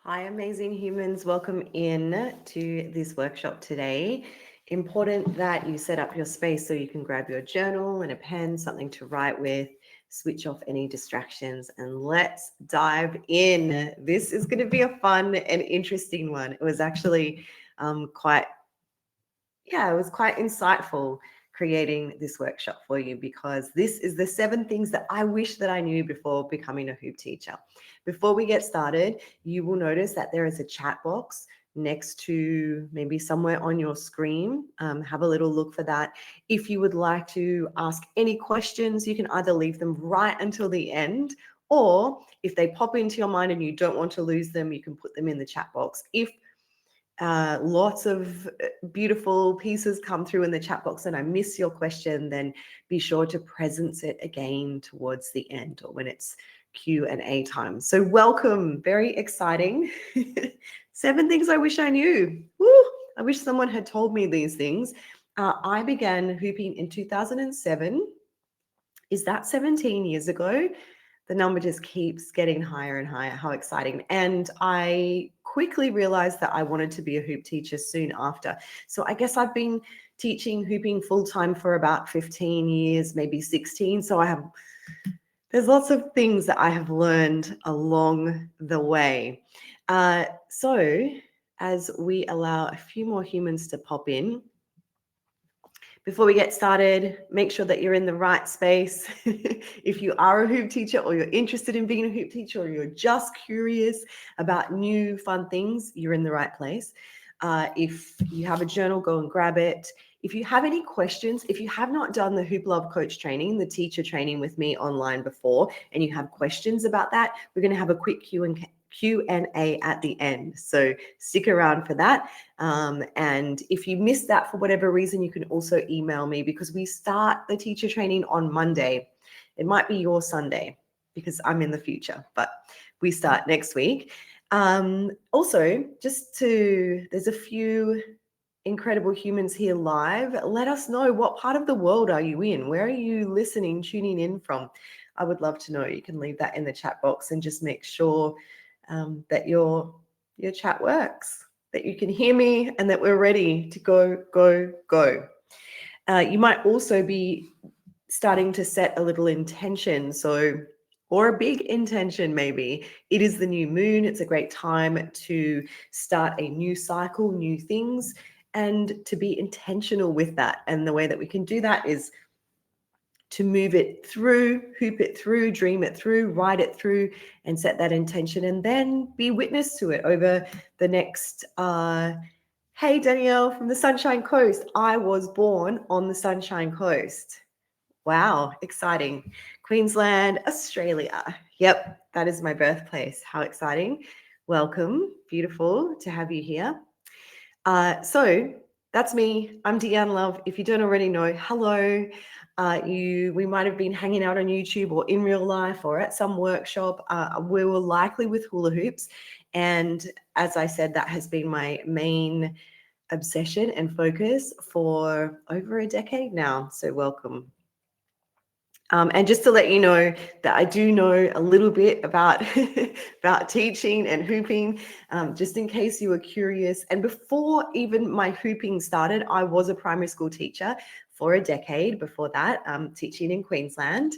Hi, amazing humans. Welcome in to this workshop today. Important that you set up your space so you can grab your journal and a pen, something to write with, switch off any distractions, and let's dive in. This is going to be a fun and interesting one. It was actually it was quite insightful creating this workshop for you because this is the 7 things that I wish that I knew before becoming a hoop teacher. Before we get started, you will notice that there is a chat box next to maybe somewhere on your screen. Have a little look for that. If you would like to ask any questions, you can either leave them right until the end, or if they pop into your mind and you don't want to lose them, you can put them in the chat box. If lots of beautiful pieces come through in the chat box and I miss your question, then be sure to presence it again towards the end or when it's Q&A time. So welcome, very exciting. 7 things I wish I knew. Woo! I wish someone had told me these things. I began hooping in 2007. Is that 17 years ago? The number just keeps getting higher and higher. How exciting. And I quickly realized that I wanted to be a hoop teacher soon after. So I guess I've been teaching hooping full-time for about 15 years, maybe 16. So there's lots of things that I have learned along the way. So as we allow a few more humans to pop in, before we get started, make sure that you're in the right space. If you are a hoop teacher or you're interested in being a hoop teacher or you're just curious about new fun things, you're in the right place. If you have a journal, go and grab it. If you have any questions, if you have not done the Hoop Love Coach training, the teacher training with me online before, and you have questions about that, we're going to have a quick Q&A at the end. So stick around for that. And if you missed that for whatever reason, you can also email me because we start the teacher training on Monday. It might be your Sunday because I'm in the future, but we start next week. Also, there's a few incredible humans here live. Let us know, what part of the world are you in? Where are you listening, tuning in from? I would love to know. You can leave that in the chat box and just make sure that your chat works, that you can hear me, and that we're ready to go. You might also be starting to set a little intention, or a big intention maybe. It is the new moon. It's a great time to start a new cycle, new things, and to be intentional with that. And the way that we can do that is to move it through, hoop it through, dream it through, write it through, and set that intention, and then be witness to it over the next. Hey, Danielle from the Sunshine Coast. I was born on the Sunshine Coast. Wow, exciting. Queensland, Australia. Yep, that is my birthplace. How exciting. Welcome. Beautiful to have you here. So that's me. I'm Deanne Love. If you don't already know, hello. We might have been hanging out on YouTube or in real life or at some workshop. We were likely with hula hoops. And as I said, that has been my main obsession and focus for over a decade now. So welcome. And just to let you know that I do know a little bit about, about teaching and hooping, just in case you were curious. And before even my hooping started, I was a primary school teacher for a decade before that, teaching in Queensland.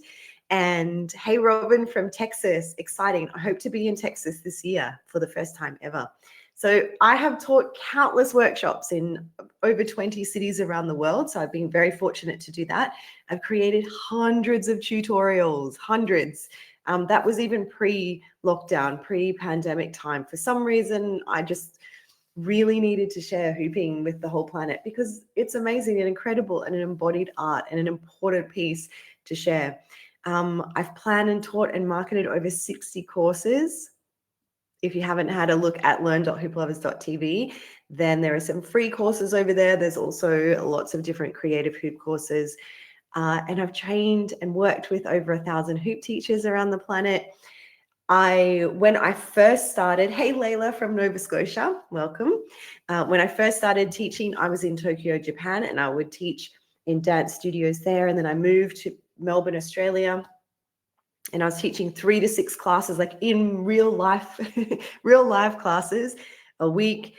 And hey, Robin from Texas, exciting. I hope to be in Texas this year for the first time ever. So I have taught countless workshops in over 20 cities around the world. So I've been very fortunate to do that. I've created hundreds of tutorials, hundreds. That was even pre-lockdown, pre-pandemic time. For some reason, I just really needed to share hooping with the whole planet because it's amazing and incredible and an embodied art and an important piece to share. I've planned and taught and marketed over 60 courses. If you haven't had a look at learn.hooplovers.tv, then there are some free courses over there. There's also lots of different creative hoop courses. And I've trained and worked with over 1,000 hoop teachers around the planet. When I first started, hey, Layla from Nova Scotia, welcome. When I first started teaching, I was in Tokyo, Japan, and I would teach in dance studios there. And then I moved to Melbourne, Australia. and I was teaching 3 to 6 classes, like in real life, real life classes a week.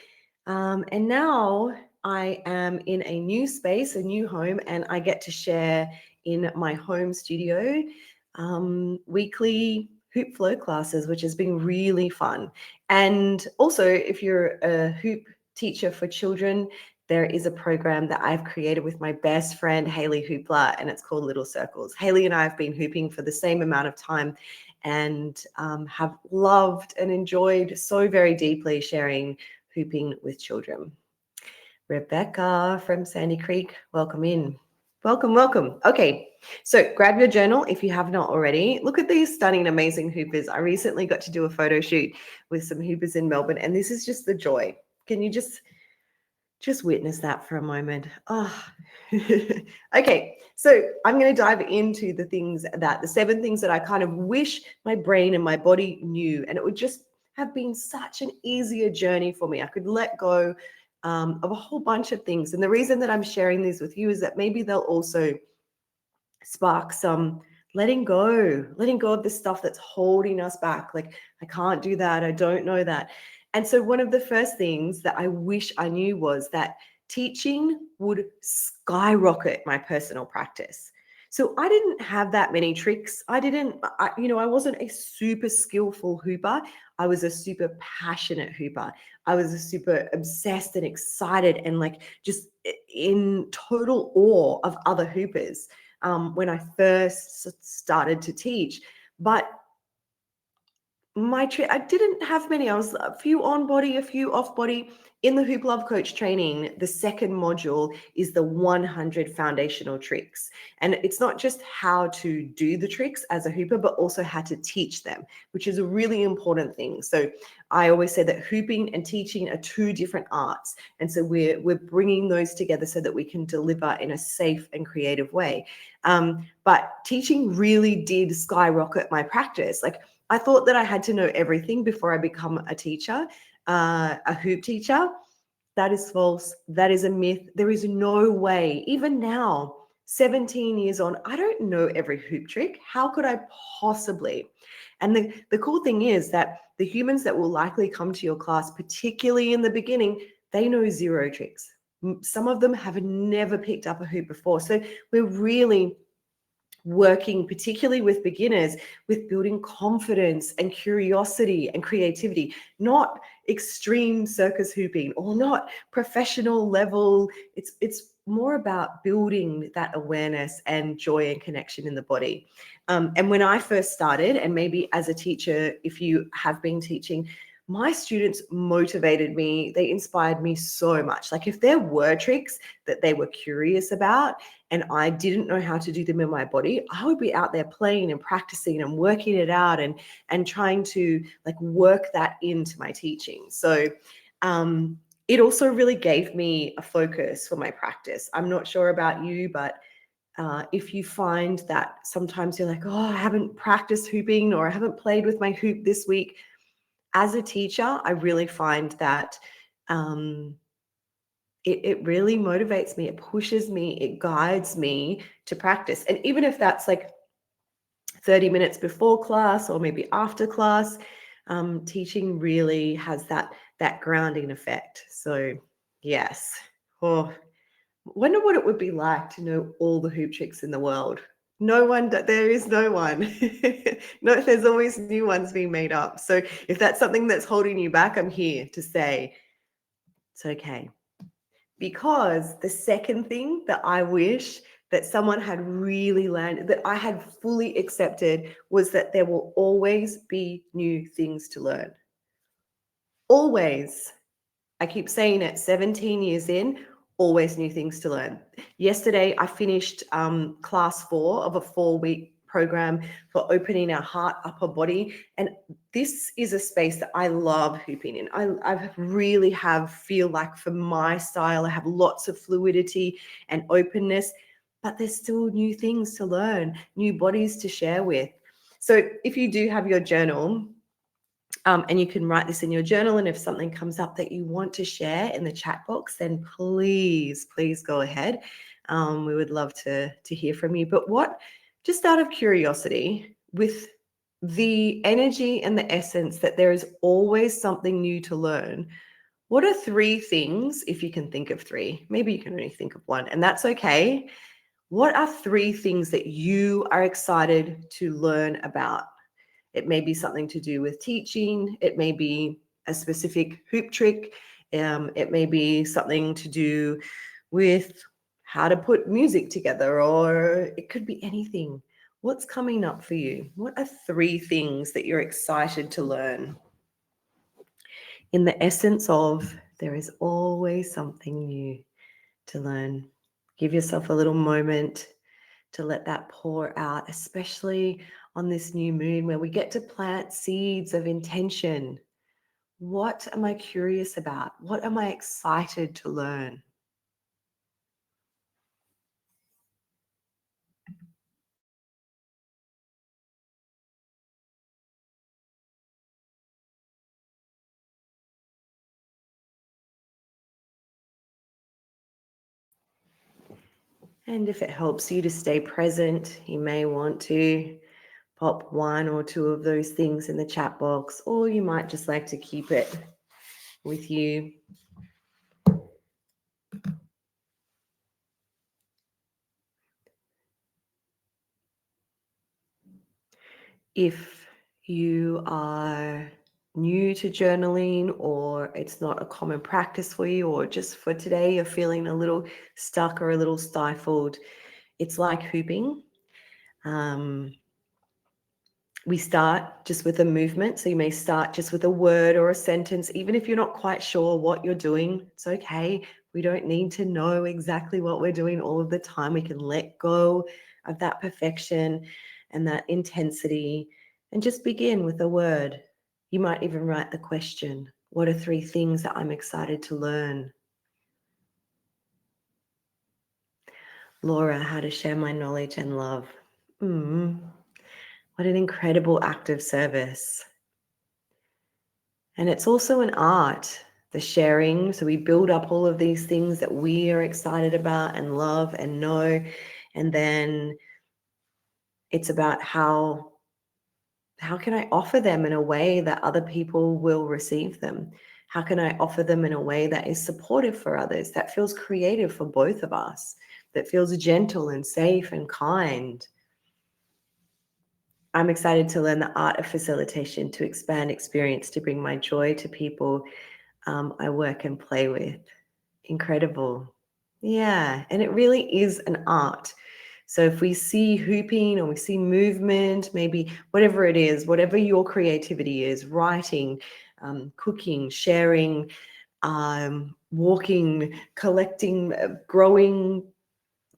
And now I am in a new space, a new home, and I get to share in my home studio weekly hoop flow classes, which has been really fun. And also, if you're a hoop teacher for children, there is a program that I've created with my best friend, Haley Hoopla, and it's called Little Circles. Haley and I have been hooping for the same amount of time and have loved and enjoyed so very deeply sharing hooping with children. Rebecca from Sandy Creek, welcome in. Welcome, welcome. Okay, so grab your journal if you have not already. Look at these stunning, amazing hoopers. I recently got to do a photo shoot with some hoopers in Melbourne, and this is just the joy. Can you just witness that for a moment? Oh. Okay, so I'm going to dive into the 7 things that I kind of wish my brain and my body knew, and it would just have been such an easier journey for me. I could let go of a whole bunch of things. And the reason that I'm sharing these with you is that maybe they'll also spark some letting go of the stuff that's holding us back. Like, I can't do that. I don't know that. And so one of the first things that I wish I knew was that teaching would skyrocket my personal practice. So I didn't have that many tricks. I wasn't a super skillful hooper. I was a super passionate hooper. I was a super obsessed and excited and like just in total awe of other hoopers when I first started to teach. But I didn't have many. I was a few on body, a few off body. In the Hoop Love Coach training, the second module is the 100 foundational tricks. And it's not just how to do the tricks as a hooper, but also how to teach them, which is a really important thing. So I always say that hooping and teaching are 2 different arts. And so we're bringing those together so that we can deliver in a safe and creative way. But teaching really did skyrocket my practice. Like, I thought that I had to know everything before I become a teacher, a hoop teacher. That is false. That is a myth. There is no way, even now, 17 years on, I don't know every hoop trick. How could I possibly? And the cool thing is that the humans that will likely come to your class, particularly in the beginning, they know 0 tricks. Some of them have never picked up a hoop before. So we're really working, particularly with beginners, with building confidence and curiosity and creativity, not extreme circus hooping or not professional level. It's more about building that awareness and joy and connection in the body. And when I first started, and maybe as a teacher, if you have been teaching, my students motivated me. They inspired me so much. Like, if there were tricks that they were curious about and I didn't know how to do them in my body, I would be out there playing and practicing and working it out and trying to like work that into my teaching. So it also really gave me a focus for my practice. I'm not sure about you, but if you find that sometimes you're like, oh, I haven't practiced hooping or I haven't played with my hoop this week, as a teacher, I really find that it really motivates me. It pushes me. It guides me to practice. And even if that's like 30 minutes before class or maybe after class, teaching really has that grounding effect. So yes. Oh, wonder what it would be like to know all the hoop tricks in the world. No one, there is no one. No, there's always new ones being made up. So if that's something that's holding you back, I'm here to say it's okay. Because the second thing that I wish that someone had really landed, that I had fully accepted, was that there will always be new things to learn. Always. I keep saying it, 17 years in, always new things to learn. Yesterday, I finished class 4 of a 4-week program for opening our heart, upper body. And this is a space that I love hooping in. I really feel like for my style, I have lots of fluidity and openness, but there's still new things to learn, new bodies to share with. So if you do have your journal, and you can write this in your journal, and if something comes up that you want to share in the chat box, then please go ahead. We would love to hear from you. But just out of curiosity, with the energy and the essence that there is always something new to learn, what are 3 things, if you can think of 3, maybe you can only think of 1, and that's okay. What are 3 things that you are excited to learn about? It may be something to do with teaching. It may be a specific hoop trick. It may be something to do with how to put music together, or it could be anything. What's coming up for you? What are 3 things that you're excited to learn? In the essence of, there is always something new to learn. Give yourself a little moment to let that pour out, especially on this new moon where we get to plant seeds of intention. What am I curious about? What am I excited to learn? And if it helps you to stay present, you may want to pop 1 or 2 of those things in the chat box, or you might just like to keep it with you. If you are new to journaling, or it's not a common practice for you, or just for today you're feeling a little stuck or a little stifled, it's like hooping. We start just with a movement. So you may start just with a word or a sentence, even if you're not quite sure what you're doing. It's okay. We don't need to know exactly what we're doing all of the time. We can let go of that perfection and that intensity and just begin with a word. You might even write the question, what are 3 things that I'm excited to learn? Laura, how to share my knowledge and love. What an incredible act of service. And it's also an art, the sharing. So we build up all of these things that we are excited about and love and know. And then it's about how can I offer them in a way that other people will receive them? How can I offer them in a way that is supportive for others, that feels creative for both of us, that feels gentle and safe and kind? I'm excited to learn the art of facilitation, to expand experience, to bring my joy to people I work and play with. Incredible. Yeah, and it really is an art. So if we see hooping or we see movement, maybe whatever it is, whatever your creativity is, writing, cooking, sharing, walking, collecting, growing,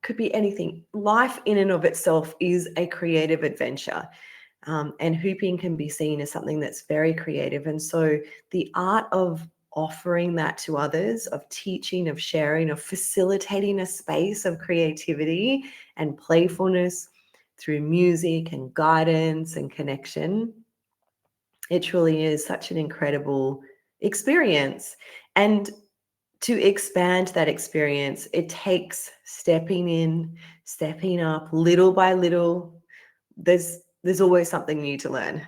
could be anything. Life in and of itself is a creative adventure. And hooping can be seen as something that's very creative. And so the art of offering that to others, of teaching, of sharing, of facilitating a space of creativity and playfulness through music and guidance and connection, it truly is such an incredible experience. And to expand that experience, it takes stepping in, stepping up little by little. There's always something new to learn.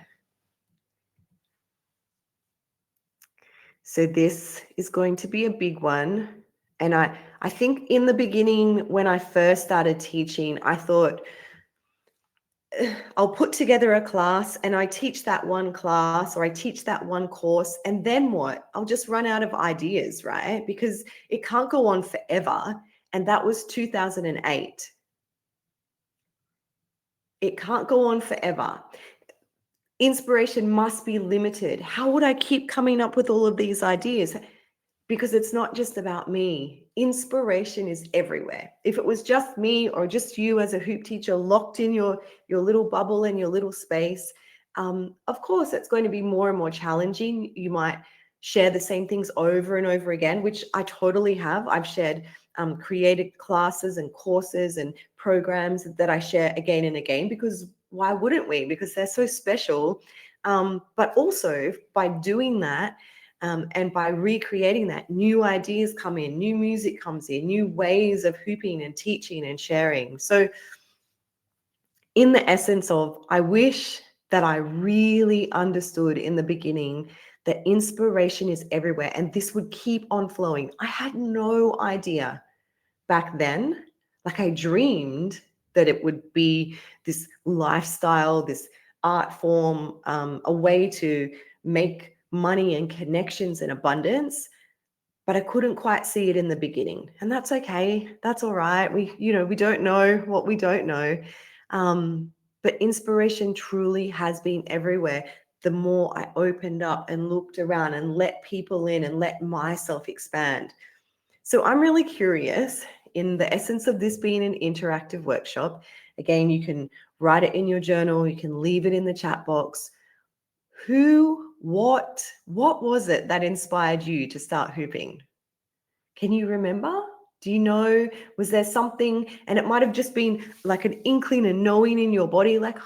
So this is going to be a big one. And I think in the beginning, when I first started teaching, I thought, I'll put together a class and I teach that one class or I teach that one course. And then what? I'll just run out of ideas, right? Because it can't go on forever. And that was 2008. It can't go on forever. Inspiration must be limited. How would I keep coming up with all of these ideas? Because it's not just about me. Inspiration is everywhere. If it was just me or just you as a hoop teacher locked in your little bubble and your little space, of course, it's going to be more and more challenging. You might share the same things over and over again, which I totally have. I've shared created classes and courses and programs that I share again and again, because why wouldn't we? Because they're so special. But also by doing that, and by recreating that, new ideas come in, new music comes in, new ways of hooping and teaching and sharing. So in the essence of, I wish that I really understood in the beginning that inspiration is everywhere and this would keep on flowing. I had no idea back then. Like I dreamed that it would be this lifestyle, this art form, a way to make money and connections and abundance, but I couldn't quite see it in the beginning. And that's okay. That's all right. We don't know what we don't know. But inspiration truly has been everywhere. The more I opened up and looked around and let people in and let myself expand. So I'm really curious, in the essence of this being an interactive workshop, again, you can write it in your journal, you can leave it in the chat box. What was it that inspired you to start hooping? Can you remember? Do you know, was there something, and it might have just been like an inkling and knowing in your body, like,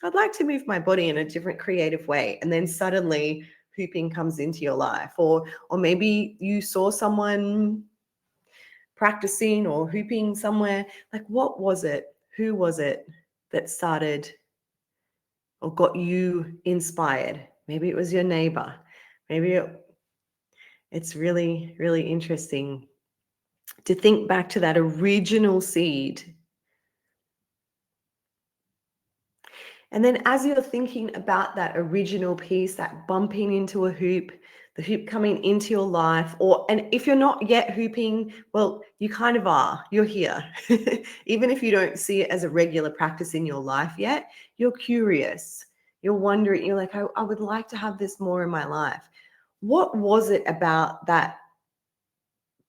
I'd like to move my body in a different creative way. And then suddenly hooping comes into your life. Or maybe you saw someone practicing or hooping somewhere. Like, what was it? Who was it that started or got you inspired? Maybe it was your neighbor. It's really, really interesting to think back to that original seed. And then as you're thinking about that original piece, that bumping into a hoop, the hoop coming into your life, and if you're not yet hooping, well, you kind of are, you're here. Even if you don't see it as a regular practice in your life yet, you're curious, you're wondering, you're like, I would like to have this more in my life. What was it about that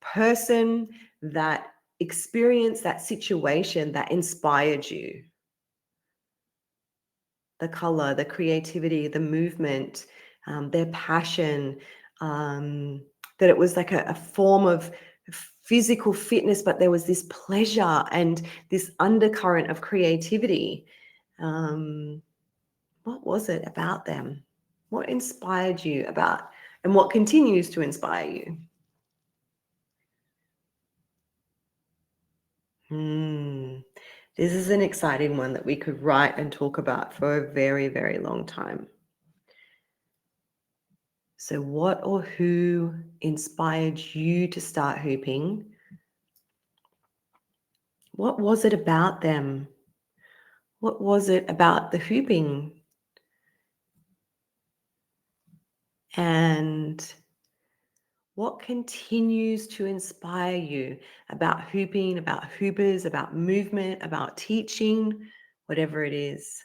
person, that experience, that situation that inspired you? The color, the creativity, the movement, their passion, that it was like a form of physical fitness, but there was this pleasure and this undercurrent of creativity. What was it about them? What inspired you about, and what continues to inspire you? This is an exciting one that we could write and talk about for a very, very long time. So what or who inspired you to start hooping? What was it about them? What was it about the hooping? And what continues to inspire you about hooping, about hoopers, about movement, about teaching, whatever it is?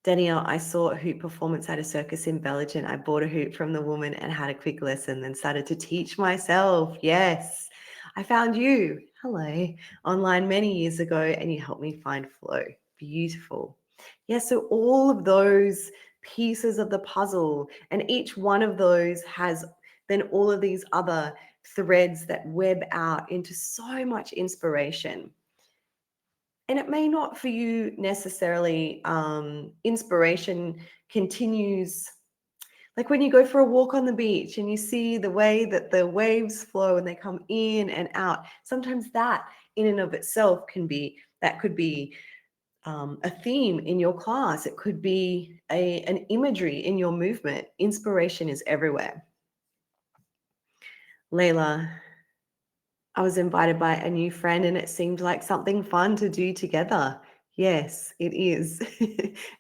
Danielle, I saw a hoop performance at a circus in Belgium. I bought a hoop from the woman and had a quick lesson, then started to teach myself. Yes. I found you, hello, online many years ago, and you helped me find flow. Beautiful. Yeah, so all of those pieces of the puzzle, and each one of those has then all of these other threads that web out into so much inspiration. And it may not for you necessarily, inspiration continues, like when you go for a walk on the beach and you see the way that the waves flow and they come in and out. Sometimes that in and of itself could be a theme in your class. It could be an imagery in your movement. Inspiration is everywhere. Layla, I was invited by a new friend and it seemed like something fun to do together. Yes, it is.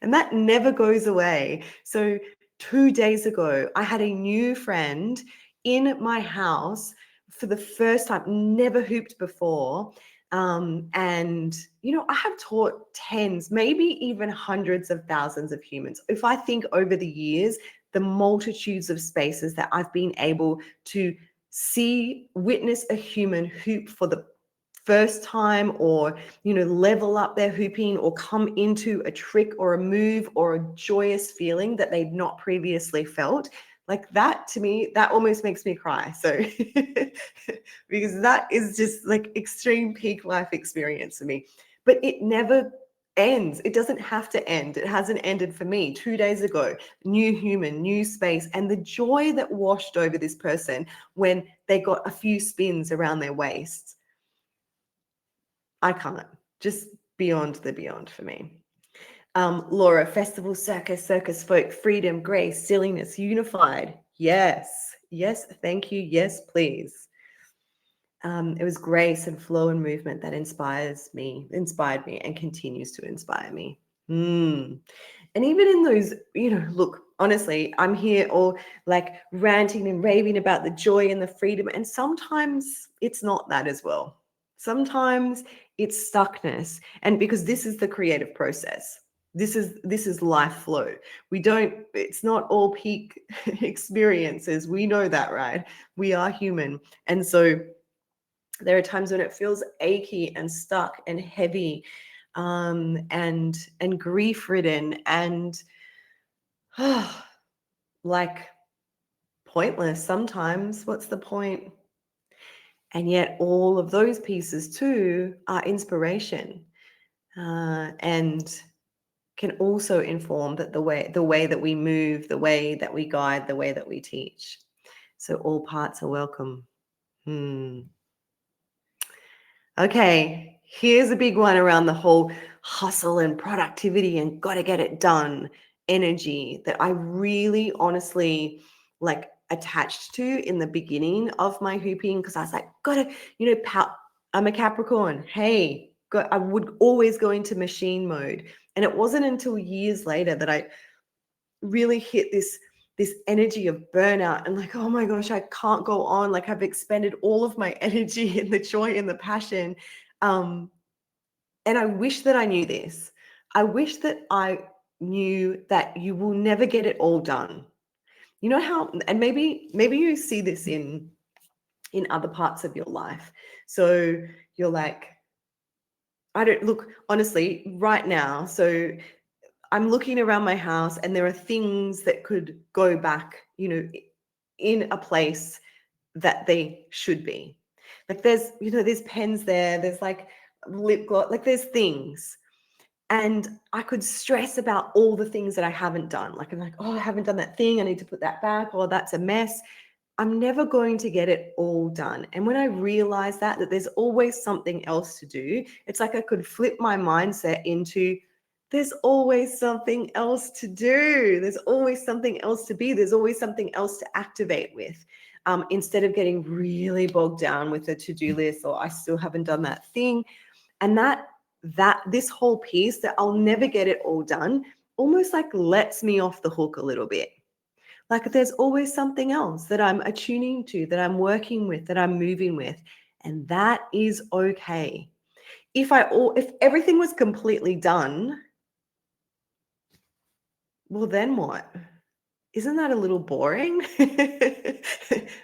And that never goes away. So 2 days ago, I had a new friend in my house for the first time, never hooped before. And, I have taught tens, maybe even hundreds of thousands of humans. If I think over the years, the multitudes of spaces that I've been able to witness a human hoop for the first time, or level up their hooping, or come into a trick or a move or a joyous feeling that they'd not previously felt, like that, to me, that almost makes me cry. So because that is just like extreme peak life experience for me. But it never ends. It doesn't have to end. It hasn't ended for me. 2 days ago, new human, new space, and the joy that washed over this person when they got a few spins around their waist. I can't. Just beyond the beyond for me. Laura, festival, circus, circus folk, freedom, grace, silliness, unified. Yes, yes, thank you. Yes, please. It was grace and flow and movement that inspired me, and continues to inspire me. And even in those, look, honestly, I'm here all like ranting and raving about the joy and the freedom. And sometimes it's not that as well. Sometimes it's stuckness. And because this is the creative process. This is life flow. It's not all peak experiences. We know that, right? We are human. And so there are times when it feels achy and stuck and heavy, and grief ridden and like pointless sometimes. What's the point? And yet all of those pieces too are inspiration, and can also inform that the way that we move, the way that we guide, the way that we teach. So all parts are welcome. Okay, here's a big one around the whole hustle and productivity and got to get it done energy that I really honestly like attached to in the beginning of my hooping, because I was like, gotta, I'm a Capricorn. Hey, I would always go into machine mode. And it wasn't until years later that I really hit this energy of burnout and like, oh my gosh, I can't go on. Like I've expended all of my energy and the joy and the passion. And I wish that I knew this. I wish that I knew that you will never get it all done. You know how, and maybe you see this in other parts of your life. So you're like, I don't look honestly right now. So I'm looking around my house and there are things that could go back, in a place that they should be. Like there's pens there, there's like lip gloss, like there's things. And I could stress about all the things that I haven't done. Like I'm like, oh, I haven't done that thing. I need to put that back. Oh, that's a mess. I'm never going to get it all done. And when I realized that there's always something else to do, it's like I could flip my mindset into there's always something else to do. There's always something else to be. There's always something else to activate with. Instead of getting really bogged down with a to-do list or I still haven't done that thing. And that this whole piece that I'll never get it all done almost like lets me off the hook a little bit. Like there's always something else that I'm attuning to, that I'm working with, that I'm moving with. And that is okay. If everything was completely done, well, then what? Isn't that a little boring?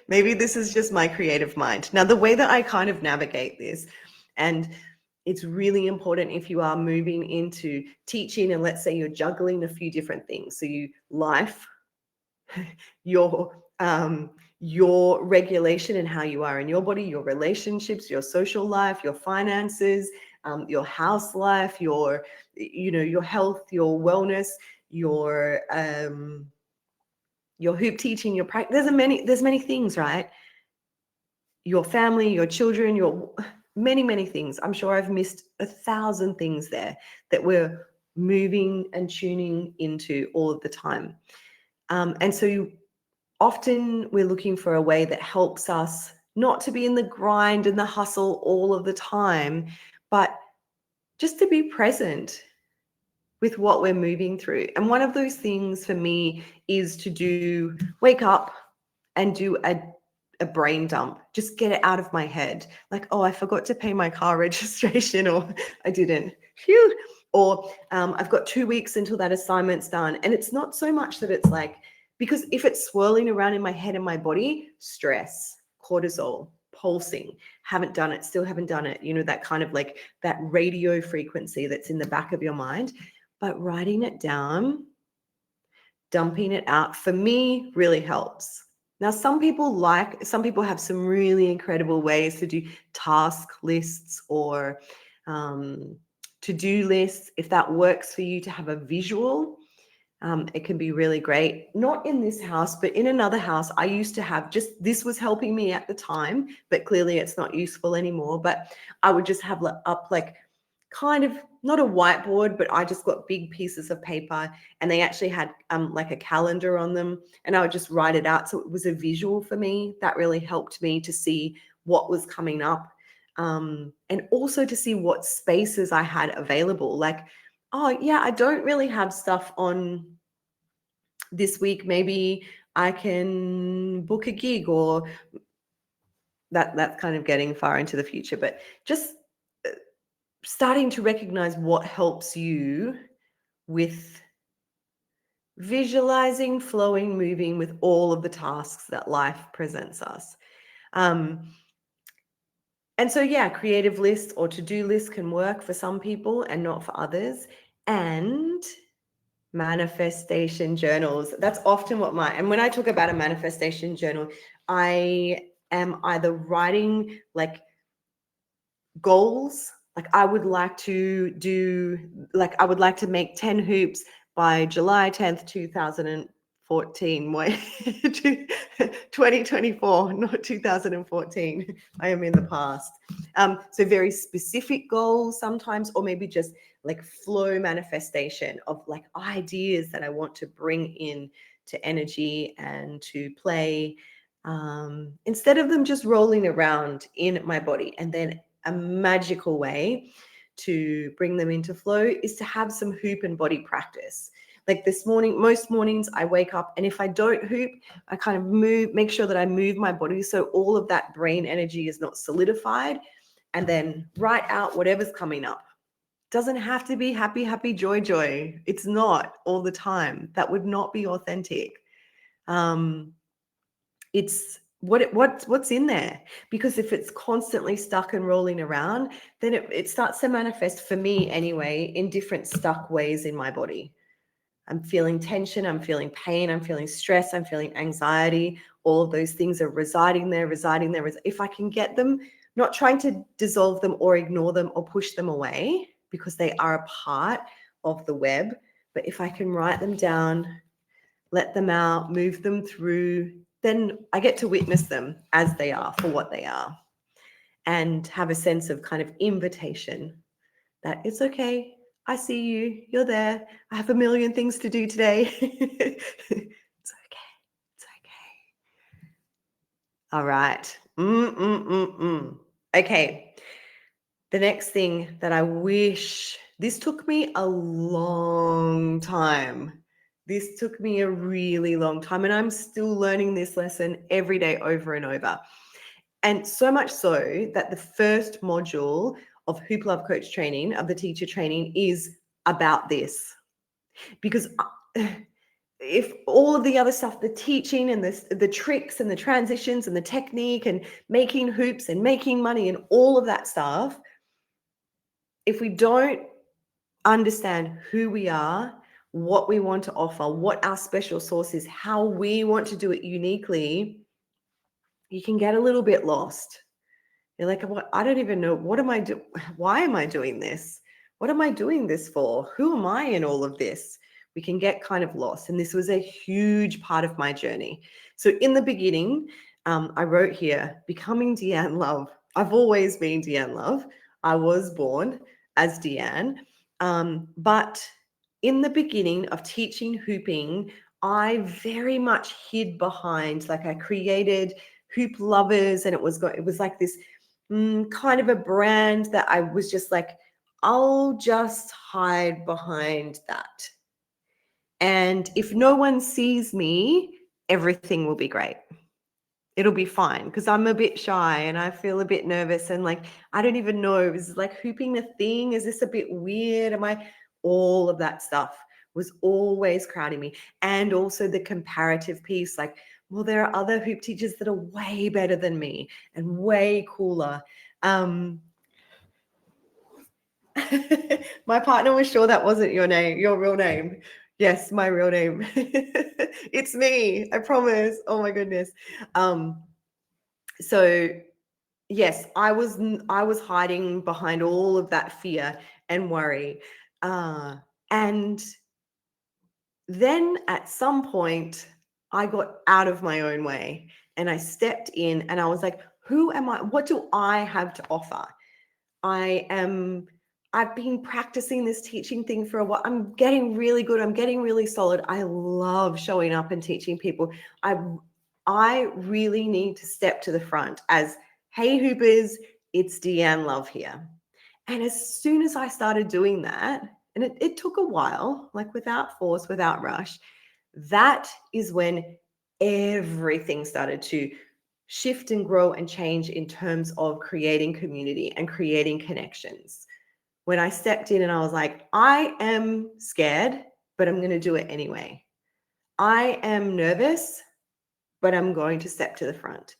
Maybe this is just my creative mind. Now, the way that I kind of navigate this, and it's really important if you are moving into teaching, and let's say you're juggling a few different things. So life, your regulation and how you are in your body, your relationships, your social life, your finances, your house life, your health, your wellness, your hoop teaching, your practice. There's many things, right? Your family, your children, your many things. I'm sure I've missed 1,000 things there that we're moving and tuning into all of the time. And so often we're looking for a way that helps us not to be in the grind and the hustle all of the time, but just to be present with what we're moving through. And one of those things for me is to wake up and do a brain dump, just get it out of my head. Like, oh, I forgot to pay my car registration, or I didn't. Phew. Or I've got 2 weeks until that assignment's done. And it's not so much that it's like, because if it's swirling around in my head and my body, stress, cortisol, pulsing, haven't done it, still haven't done it, that kind of like that radio frequency that's in the back of your mind. But writing it down, dumping it out, for me really helps. Now, some people have some really incredible ways to do task lists or to-do lists. If that works for you to have a visual, it can be really great. Not in this house, but in another house, I used to have this was helping me at the time, but clearly it's not useful anymore. But I would just have up like kind of not a whiteboard, but I just got big pieces of paper, and they actually had like a calendar on them, and I would just write it out. So it was a visual for me that really helped me to see what was coming up, and also to see what spaces I had available. Like, oh yeah, I don't really have stuff on this week. Maybe I can book a gig, or that's kind of getting far into the future, but just starting to recognize what helps you with visualizing, flowing, moving with all of the tasks that life presents us. And so, yeah, creative lists or to-do lists can work for some people and not for others. And manifestation journals, that's often what and when I talk about a manifestation journal, I am either writing like goals, like I would like to make 10 hoops by July 10th, 2014. 2024, not 2014. I am in the past. So very specific goals sometimes, or maybe just like flow manifestation of like ideas that I want to bring in to energy and to play, instead of them just rolling around in my body. And then a magical way to bring them into flow is to have some hoop and body practice. Like this morning, most mornings I wake up, and if I don't hoop, I kind of make sure that I move my body so all of that brain energy is not solidified, and then write out whatever's coming up. Doesn't have to be happy, happy, joy, joy. It's not all the time. That would not be authentic. It's what's in there, because if it's constantly stuck and rolling around, then it starts to manifest, for me anyway, in different stuck ways in my body. I'm feeling tension, I'm feeling pain, I'm feeling stress, I'm feeling anxiety. All of those things are residing there. If I can get them, not trying to dissolve them or ignore them or push them away, because they are a part of the web, but if I can write them down, let them out, move them through, then I get to witness them as they are, for what they are, and have a sense of kind of invitation that it's okay. I see you. You're there. I have a million things to do today. It's okay. It's okay. All right. Okay. The next thing that I wish, this took me a long time. This took me a really long time, and I'm still learning this lesson every day over and over. And so much so that the first module of Hoop Love Coach training, of the teacher training, is about this. Because if all of the other stuff, the teaching and the tricks and the transitions and the technique and making hoops and making money and all of that stuff, if we don't understand who we are, what we want to offer, what our special sauce is, how we want to do it uniquely, you can get a little bit lost. You're like, what? I don't even know. What am I doing? Why am I doing this? What am I doing this for? Who am I in all of this? We can get kind of lost. And this was a huge part of my journey. So in the beginning, I wrote here, becoming Deanne Love. I've always been Deanne Love. I was born as Deanne. But in the beginning of teaching hooping, I very much hid behind, like I created Hoop Lovers, and it was like this kind of a brand that I was just like, I'll just hide behind that. And if no one sees me, everything will be great. It'll be fine, because I'm a bit shy and I feel a bit nervous, and like, I don't even know, is like hooping a thing? Is this a bit weird? All of that stuff was always crowding me. And also the comparative piece, like, well, there are other hoop teachers that are way better than me and way cooler. My partner was sure that wasn't your real name. Yes, my real name. It's me, I promise. Oh my goodness. So yes, I was hiding behind all of that fear and worry. And then at some point, I got out of my own way and I stepped in, and I was like, who am I? What do I have to offer? I I've been practicing this teaching thing for a while. I'm getting really good. I'm getting really solid. I love showing up and teaching people. I really need to step to the front as, hey, Hoopers, it's Deanne Love here. And as soon as I started doing that, and it took a while, like without force, without rush, that is when everything started to shift and grow and change in terms of creating community and creating connections. When I stepped in and I was like, I am scared, but I'm going to do it anyway. I am nervous, but I'm going to step to the front.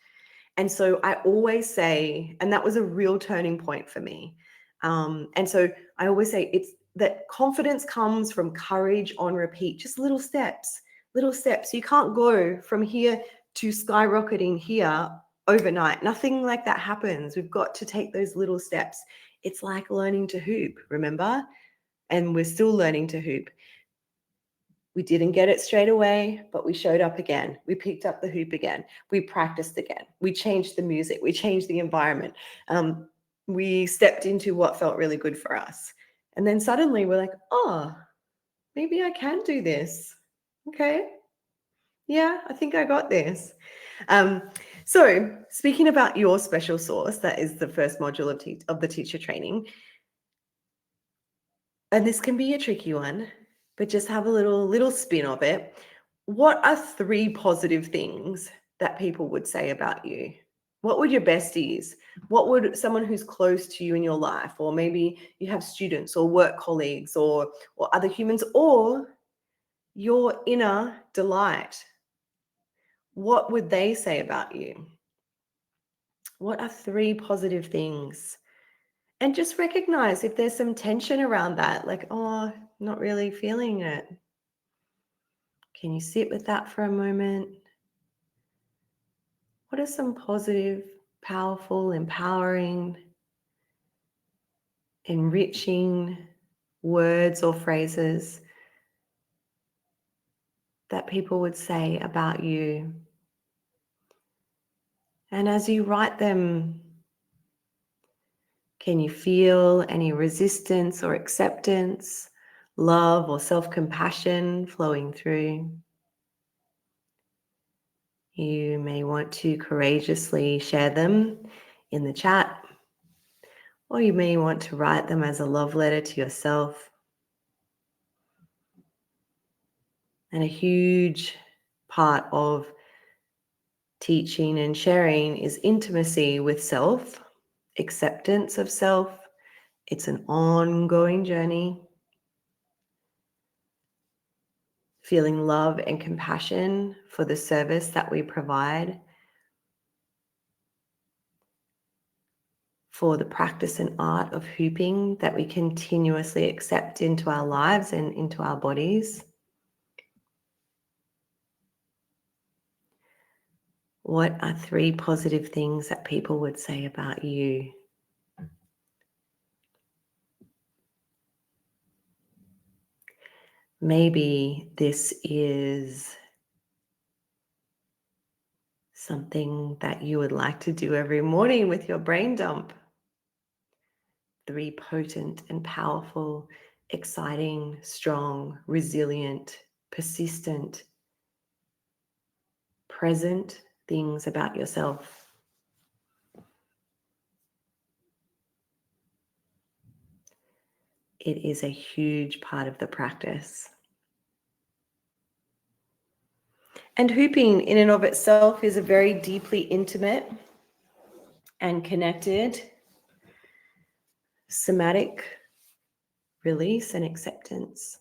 And so I always say, and that was a real turning point for me. And so I always say it's that confidence comes from courage on repeat, just little steps, little steps. You can't go from here to skyrocketing here overnight. Nothing like that happens. We've got to take those little steps. It's like learning to hoop, remember? And we're still learning to hoop. We didn't get it straight away, but we showed up again. We picked up the hoop again. We practiced again. We changed the music. We changed the environment. We stepped into what felt really good for us. And then suddenly we're like, oh, maybe I can do this. Okay. Yeah, I think I got this. So speaking about your special sauce, that is the first module of the teacher training. And this can be a tricky one, but just have a little spin of it. What are 3 positive things that people would say about you? What would your besties, what would someone who's close to you in your life, or maybe you have students or work colleagues or other humans, or your inner delight, what would they say about you? What are 3 positive things? And just recognize if there's some tension around that, like, oh, not really feeling it. Can you sit with that for a moment? What are some positive, powerful, empowering, enriching words or phrases that people would say about you? And as you write them, can you feel any resistance or acceptance, love or self-compassion flowing through? You may want to courageously share them in the chat, or you may want to write them as a love letter to yourself. And a huge part of teaching and sharing is intimacy with self, acceptance of self. It's an ongoing journey. Feeling love and compassion for the service that we provide, for the practice and art of hooping that we continuously accept into our lives and into our bodies. What are 3 positive things that people would say about you? Maybe this is something that you would like to do every morning with your brain dump. 3 potent and powerful, exciting, strong, resilient, persistent, present things about yourself. It is a huge part of the practice. And hooping in and of itself is a very deeply intimate and connected somatic release and acceptance.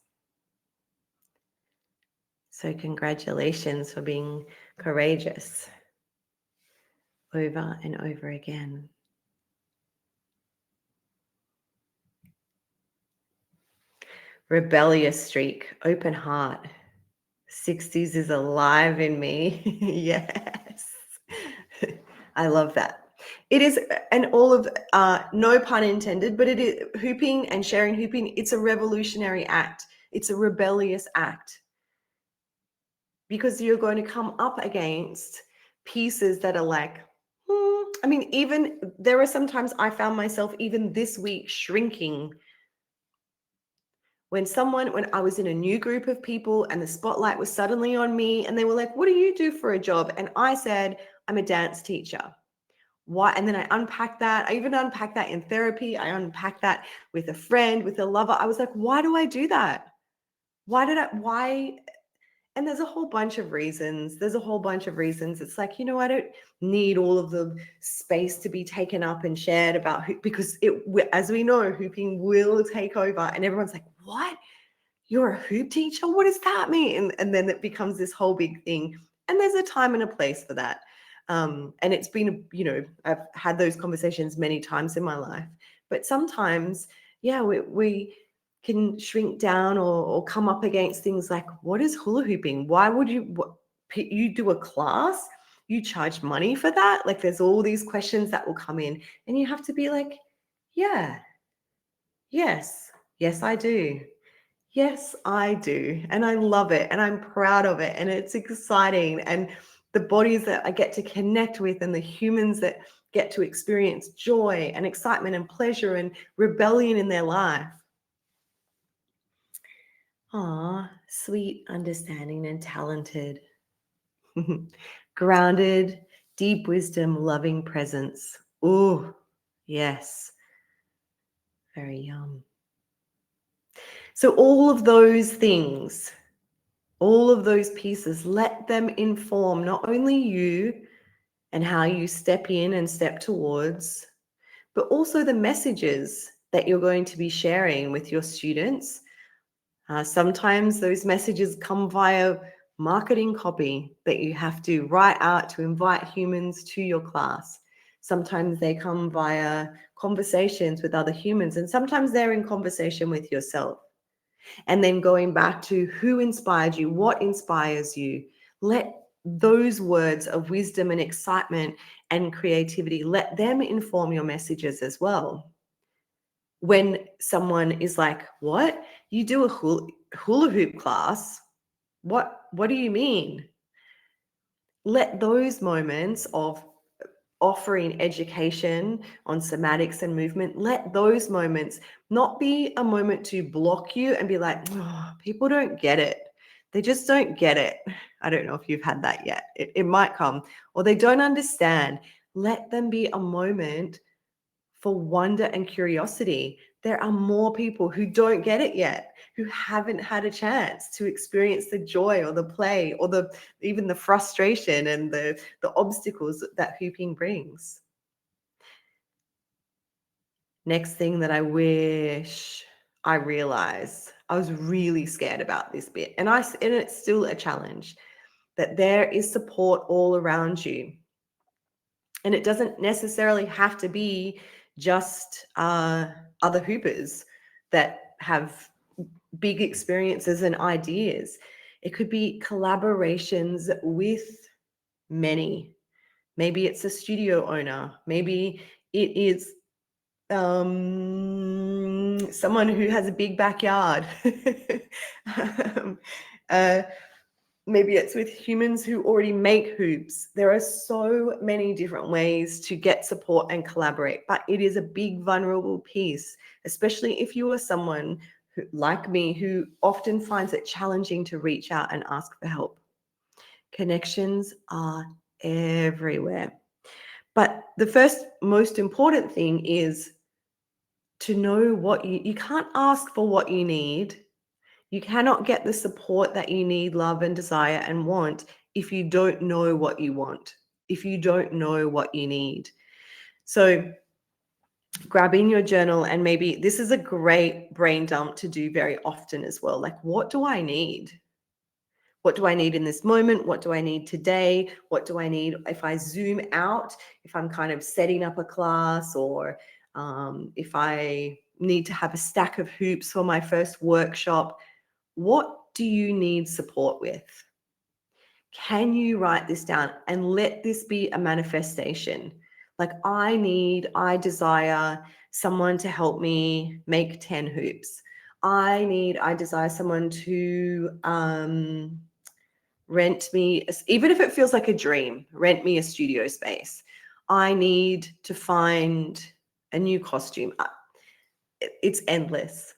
So congratulations for being courageous over and over again. Rebellious streak, open heart. 60s is alive in me. Yes. I love that. It is, and all of, no pun intended, but it is hooping and sharing hooping. It's a revolutionary act. It's a rebellious act because you're going to come up against pieces that are like, I mean, even there are sometimes I found myself even this week shrinking When I was in a new group of people and the spotlight was suddenly on me and they were like, what do you do for a job? And I said, I'm a dance teacher. Why? And then I unpacked that. I even unpacked that in therapy. I unpacked that with a friend, with a lover. I was like, why do I do that? Why? And there's a whole bunch of reasons. It's like, I don't need all of the space to be taken up and shared about because as we know, hooping will take over. And everyone's like, what? You're a hoop teacher? What does that mean? And then it becomes this whole big thing. And there's a time and a place for that. And it's been, I've had those conversations many times in my life. But sometimes, yeah, we can shrink down or come up against things like, what is hula hooping? Why would you do a class? You charge money for that? Like, there's all these questions that will come in, and you have to be like, yeah, yes, I do. Yes, I do. And I love it. And I'm proud of it. And it's exciting. And the bodies that I get to connect with and the humans that get to experience joy and excitement and pleasure and rebellion in their life. Ah, sweet, understanding, and talented. Grounded, deep wisdom, loving presence. Oh, yes. Very yum. So all of those things, all of those pieces, let them inform not only you and how you step in and step towards, but also the messages that you're going to be sharing with your students. Sometimes those messages come via marketing copy that you have to write out to invite humans to your class. Sometimes they come via conversations with other humans, and sometimes they're in conversation with yourself. And then going back to who inspired you, what inspires you, let those words of wisdom and excitement and creativity, let them inform your messages as well. When someone is like, what? You do a hula hoop class? What do you mean? Let those moments of offering education on somatics and movement, let those moments not be a moment to block you and be like, oh, people don't get it. They just don't get it. I don't know if you've had that yet. It might come, or they don't understand. Let them be a moment for wonder and curiosity. There are more people who don't get it yet, who haven't had a chance to experience the joy or the play or even the frustration and the obstacles that hooping brings. Next thing that I wish I realized, I was really scared about this bit, and it's still a challenge, that there is support all around you. And it doesn't necessarily have to be just other hoopers that have big experiences and ideas. It could be collaborations with many. Maybe it's a studio owner. Maybe it is someone who has a big backyard. Maybe it's with humans who already make hoops. There are so many different ways to get support and collaborate, but it is a big vulnerable piece, especially if you are someone who, like me, who often finds it challenging to reach out and ask for help. Connections are everywhere. But the first most important thing is to know what you can't ask for what you need. You cannot get the support that you need, love and desire and want if you don't know what you want, if you don't know what you need. So grab in your journal, and maybe this is a great brain dump to do very often as well. Like, what do I need? What do I need in this moment? What do I need today? What do I need if I zoom out, if I'm kind of setting up a class, or if I need to have a stack of hoops for my first workshop? What do you need support with? Can you write this down and let this be a manifestation? Like, I desire someone to help me make 10 hoops. I desire someone to rent me, even if it feels like a dream, rent me a studio space. I need to find a new costume. It's endless.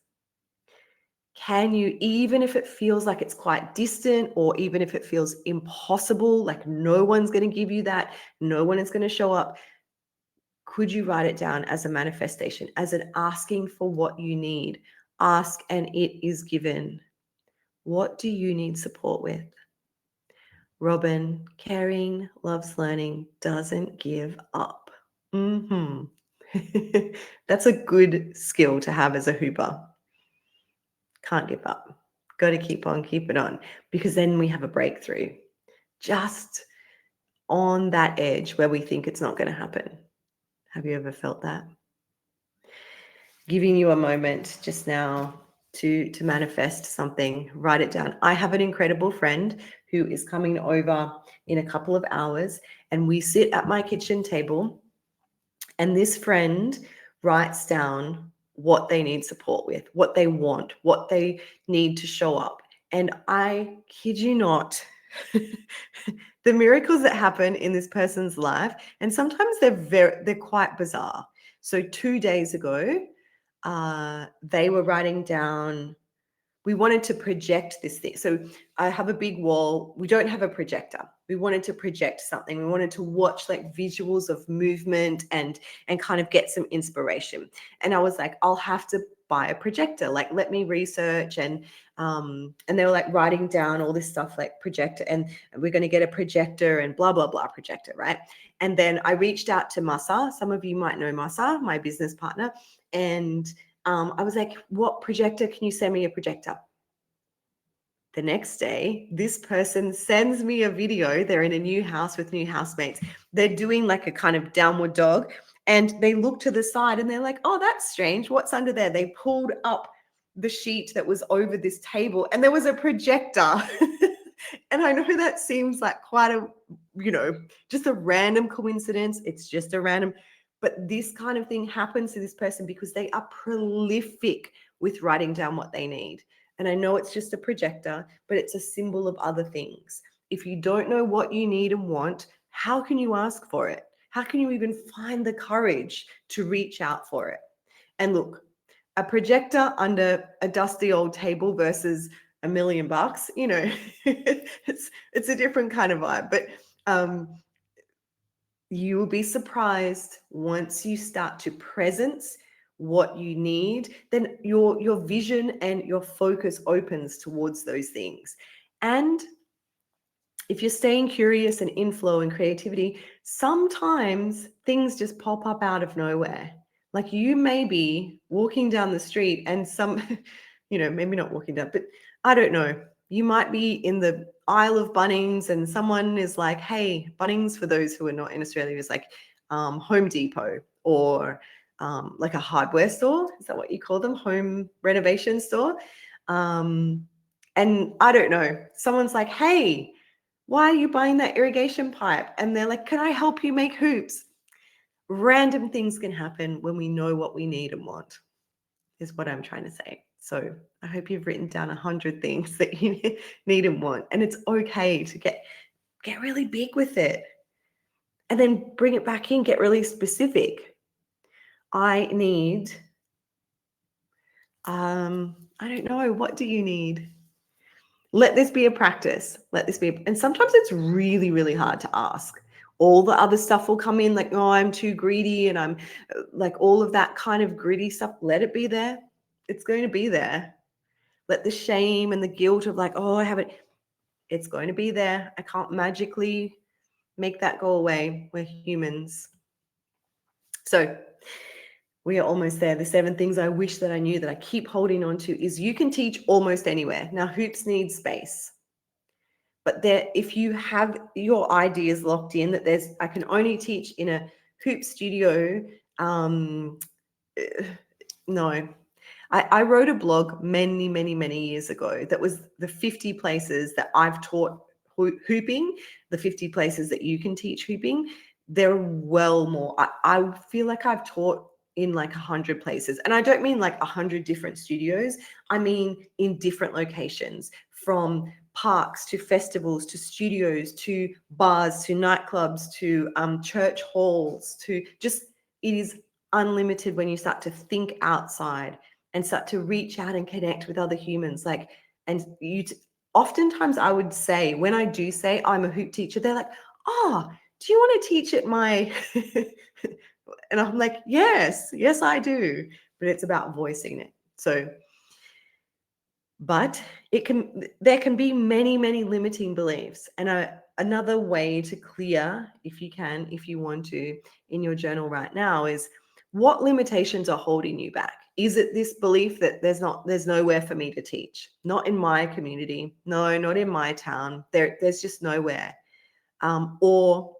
Can you, even if it feels like it's quite distant, or even if it feels impossible, like no one's going to give you that, no one is going to show up, could you write it down as a manifestation, as an asking for what you need? Ask and it is given. What do you need support with? Robin, caring, loves learning, doesn't give up. That's a good skill to have as a hooper. Can't give up. Got to keep on keeping on, because then we have a breakthrough just on that edge where we think it's not going to happen. Have you ever felt that? Giving you a moment just now to manifest something, write it down. I have an incredible friend who is coming over in a couple of hours, and we sit at my kitchen table, and this friend writes down what they need support with, what they want, what they need to show up. And I kid you not, the miracles that happen in this person's life, and sometimes they're quite bizarre. So 2 days ago, they were writing down, we wanted to project this thing. So I have a big wall. We don't have a projector. We wanted to project something. We wanted to watch like visuals of movement and kind of get some inspiration. And I was like, I'll have to buy a projector. Like, let me research. And they were like writing down all this stuff like projector, and we're going to get a projector and blah, blah, blah projector, right? And then I reached out to Masa. Some of you might know Masa, my business partner. And I was like, what projector? Can you send me a projector? The next day, this person sends me a video. They're in a new house with new housemates. They're doing like a kind of downward dog, and they look to the side and they're like, oh, that's strange. What's under there? They pulled up the sheet that was over this table, and there was a projector. And I know that seems like quite a, just a random coincidence. It's just a random, but this kind of thing happens to this person because they are prolific with writing down what they need. And I know it's just a projector, but it's a symbol of other things. If you don't know what you need and want, how can you ask for it? How can you even find the courage to reach out for it? And look, a projector under a dusty old table versus $1 million, it's a different kind of vibe. But you will be surprised once you start to presence what you need, then your vision and your focus opens towards those things. And if you're staying curious and in flow and creativity, sometimes things just pop up out of nowhere. Like you may be walking down the street and maybe not walking down, but I don't know. You might be in the aisle of Bunnings and someone is like, hey, Bunnings, for those who are not in Australia, is like Home Depot, or like a hardware store. Is that what you call them? Home renovation store. And I don't know. Someone's like, hey, why are you buying that irrigation pipe? And they're like, can I help you make hoops? Random things can happen when we know what we need and want, is what I'm trying to say. So I hope you've written down 100 things that you need and want. And it's okay to get really big with it and then bring it back in, get really specific. I need, I don't know, what do you need? Let this be a practice. And sometimes it's really, really hard to ask. All the other stuff will come in like, oh, I'm too greedy, and I'm like all of that kind of gritty stuff. Let it be there. It's going to be there. Let the shame and the guilt of like, oh, I haven't, it's going to be there. I can't magically make that go away. We're humans. So we are almost there. The 7 things I wish that I knew that I keep holding on to is you can teach almost anywhere. Now, hoops need space. But if you have your ideas locked in that I can only teach in a hoop studio, no. I wrote a blog many, many, many years ago that was the 50 places that I've taught hooping, the 50 places that you can teach hooping. There are well more. I feel like I've taught in like 100 places. And I don't mean like 100 different studios. I mean in different locations, from parks to festivals to studios to bars to nightclubs to church halls to just, it is unlimited when you start to think outside and start to reach out and connect with other humans. Like, and oftentimes I would say, when I do say I'm a hoop teacher, they're like, oh, do you want to teach at my, and I'm like, yes, I do. But it's about voicing it. So, but there can be many, many limiting beliefs. And another way to clear, if you want to, in your journal right now, is what limitations are holding you back. Is it this belief that there's nowhere for me to teach? Not in my community. No, not in my town. There's just nowhere. Or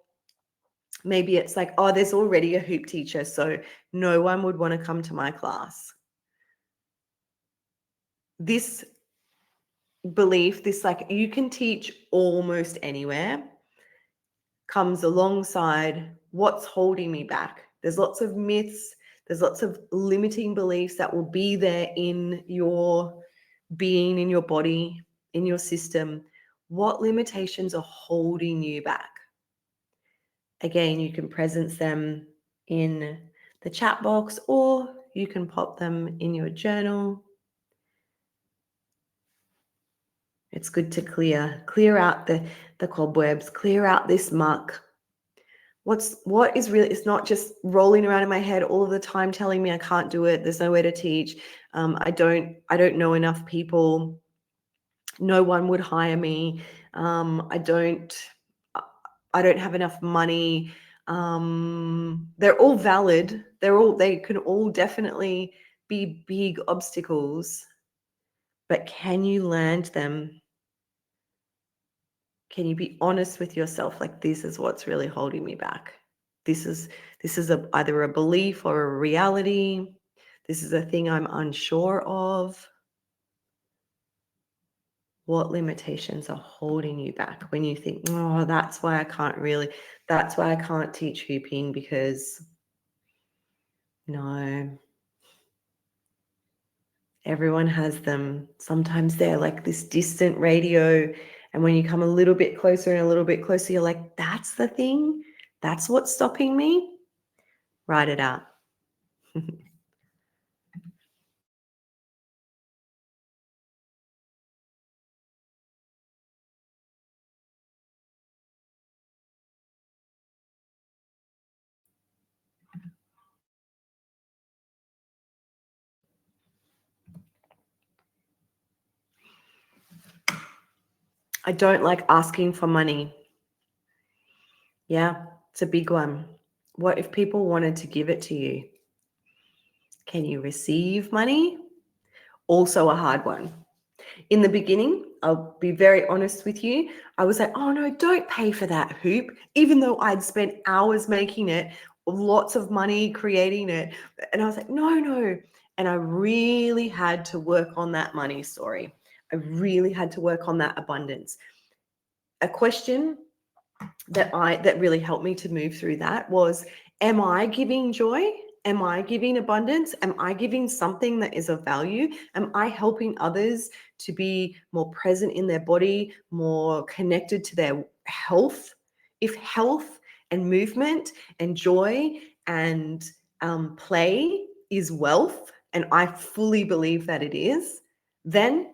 maybe it's like, oh, there's already a hoop teacher, so no one would want to come to my class. This belief, this like you can teach almost anywhere, comes alongside what's holding me back. There's lots of myths, there's lots of limiting beliefs that will be there in your being, in your body, in your system. What limitations are holding you back? Again, you can presence them in the chat box, or you can pop them in your journal. It's good to clear out the cobwebs, clear out this muck. What is really, it's not just rolling around in my head all of the time telling me I can't do it, there's nowhere to teach, I don't know enough people, no one would hire me, I don't have enough money. They're all valid. They can all definitely be big obstacles, but can you land them? Can you be honest with yourself? Like, this is what's really holding me back. This is either a belief or a reality. This is a thing I'm unsure of. What limitations are holding you back when you think, oh, that's why I can't teach hooping, because no, everyone has them. Sometimes they're like this distant radio, and when you come a little bit closer and a little bit closer, you're like, that's the thing? That's what's stopping me? Write it out. I don't like asking for money. Yeah, it's a big one. What if people wanted to give it to you? Can you receive money? Also a hard one. In the beginning, I'll be very honest with you, I was like, oh no, don't pay for that hoop, even though I'd spent hours making it, lots of money creating it. And I was like, no. And I really had to work on that money story. I really had to work on that abundance. A question that really helped me to move through that was, am I giving joy? Am I giving abundance? Am I giving something that is of value? Am I helping others to be more present in their body, more connected to their health? If health and movement and joy and play is wealth, and I fully believe that it is, then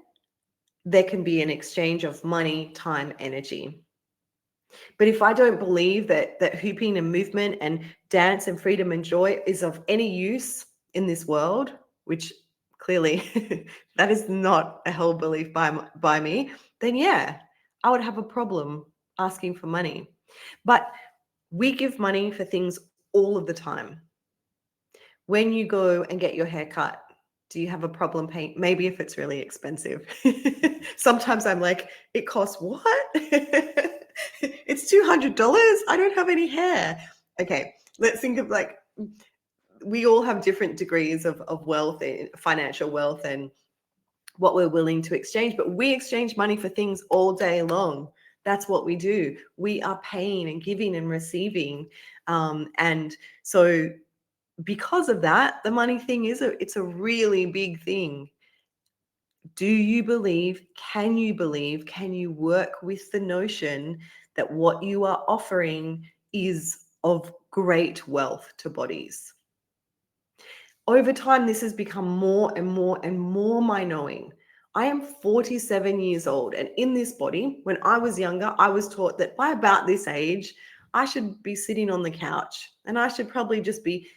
there can be an exchange of money, time, energy. But if I don't believe that hooping and movement and dance and freedom and joy is of any use in this world, which clearly that is not a held belief by me, then yeah, I would have a problem asking for money. But we give money for things all of the time. When you go and get your hair cut, do you have a problem paying? Maybe if it's really expensive. Sometimes I'm like, it costs what? It's $200. I don't have any hair. Okay, let's think of, like, we all have different degrees of wealth, financial wealth, and what we're willing to exchange. But we exchange money for things all day long. That's what we do. We are paying and giving and receiving. And so because of that, the money thing it's a really big thing. Do you believe, can you work with the notion that what you are offering is of great wealth to bodies? Over time, this has become more and more and more my knowing. I am 47 years old, and in this body, when I was younger, I was taught that by about this age, I should be sitting on the couch and I should probably just be,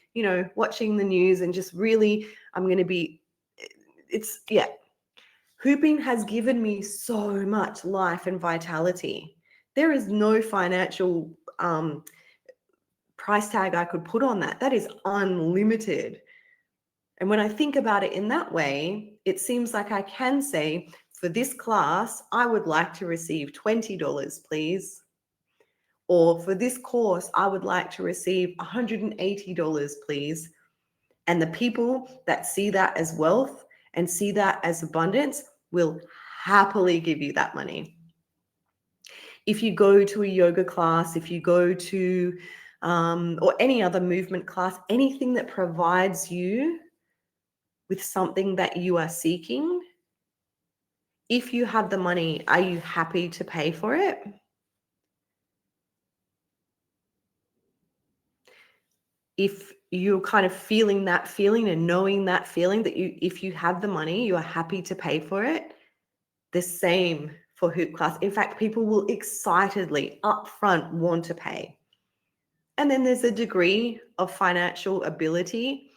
watching the news and just really, I'm going to be, yeah. Hooping has given me so much life and vitality. There is no financial price tag I could put on that. That is unlimited. And when I think about it in that way, it seems like I can say, for this class, I would like to receive $20, please. Or for this course, I would like to receive $180, please. And the people that see that as wealth and see that as abundance will happily give you that money. If you go to a yoga class, if you go to or any other movement class, anything that provides you with something that you are seeking, if you have the money, are you happy to pay for it? If you're kind of feeling that feeling and knowing that feeling that if you have the money, you are happy to pay for it, the same for hoop class. In fact, people will excitedly upfront want to pay. And then there's a degree of financial ability,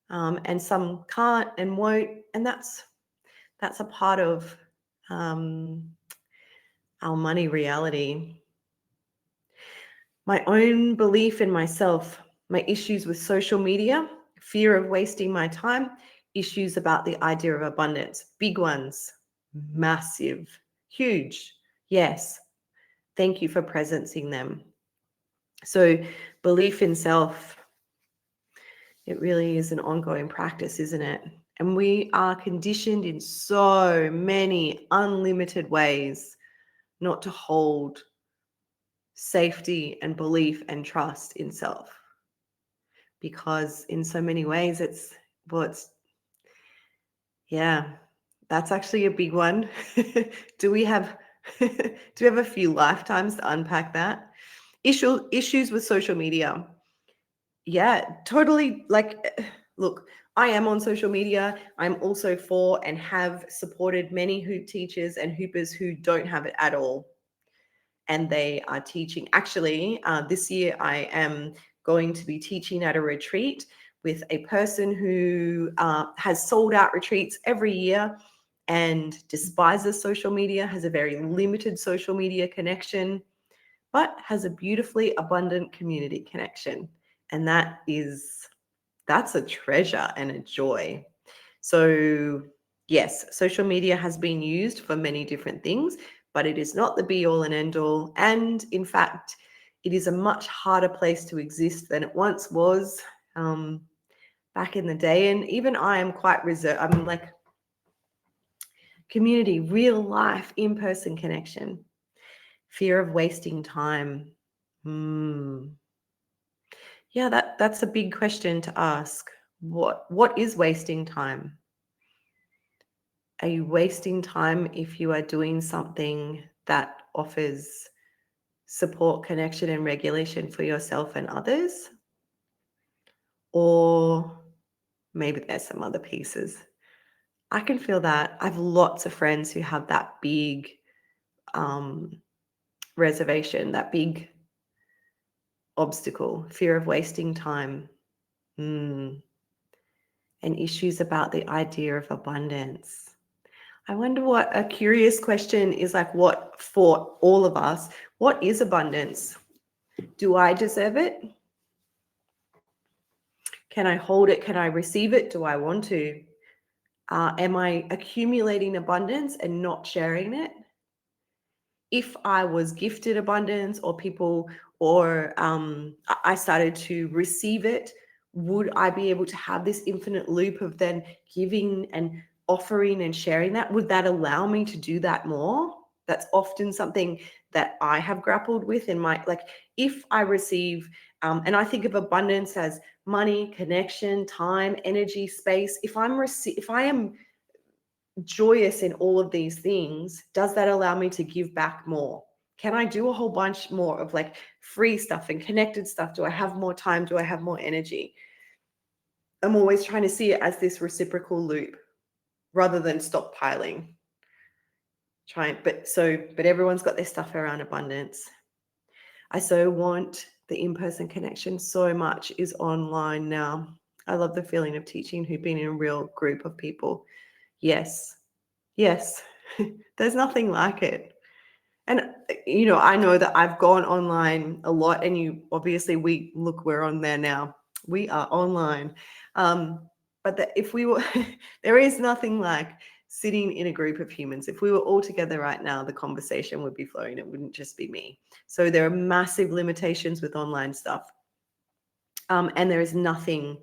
and some can't and won't, and that's a part of our money reality. My own belief in myself, my issues with social media, fear of wasting my time, issues about the idea of abundance, big ones, massive, huge. Yes. Thank you for presencing them. So belief in self, it really is an ongoing practice, isn't it? And we are conditioned in so many unlimited ways not to hold safety and belief and trust in self. Because in so many ways, that's actually a big one. Do we have a few lifetimes to unpack that? Issues with social media. Yeah, totally. Look, I am on social media. I'm also for and have supported many hoop teachers and hoopers who don't have it at all. And they are teaching. Actually, this year I am going to be teaching at a retreat with a person who has sold out retreats every year and despises social media, has a very limited social media connection, but has a beautifully abundant community connection. And that's a treasure and a joy. So yes, social media has been used for many different things, but it is not the be all and end all. And in fact, it is a much harder place to exist than it once was back in the day. And even I am quite reserved. I'm like community, real life, in-person connection, fear of wasting time. Yeah, that's a big question to ask. What is wasting time? Are you wasting time if you are doing something that offers support, connection, and regulation for yourself and others? Or maybe there's some other pieces. I can feel that. I have lots of friends who have that big reservation, that big obstacle, fear of wasting time, and issues about the idea of abundance. I wonder what a curious question is, like, what for all of us, what is abundance? Do I deserve it? Can I hold it? Can I receive it? Do I want to? Am I accumulating abundance and not sharing it? If I was gifted abundance or I started to receive it, would I be able to have this infinite loop of then giving and offering and sharing that? Would that allow me to do that more? That's often something that I have grappled with in my, like, if I receive, and I think of abundance as money, connection, time, energy, space. If I am joyous in all of these things, does that allow me to give back more? Can I do a whole bunch more of like free stuff and connected stuff? Do I have more time? Do I have more energy? I'm always trying to see it as this reciprocal loop rather than stockpiling. But everyone's got their stuff around abundance. I so want the in-person connection so much is online now. I love the feeling of teaching hooping in a real group of people. Yes. There's nothing like it. And I know that I've gone online a lot, and we're on there now. We are online. But that if we were, there is nothing like sitting in a group of humans. If we were all together right now, the conversation would be flowing. It wouldn't just be me. So there are massive limitations with online stuff. And there is nothing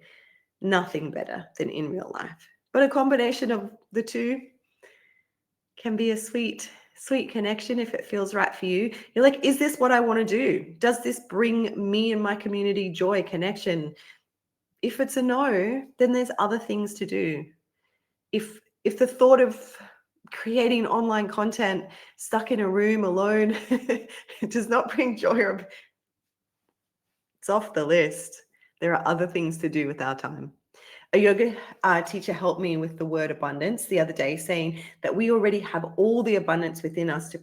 better than in real life. But a combination of the two can be a sweet connection if it feels right for you. You're like, is this what I want to do? Does this bring me and my community joy, connection? If it's a no, then there's other things to do. If the thought of creating online content stuck in a room alone does not bring joy, it's off the list. There are other things to do with our time. A yoga teacher helped me with the word abundance the other day, saying that we already have all the abundance within us to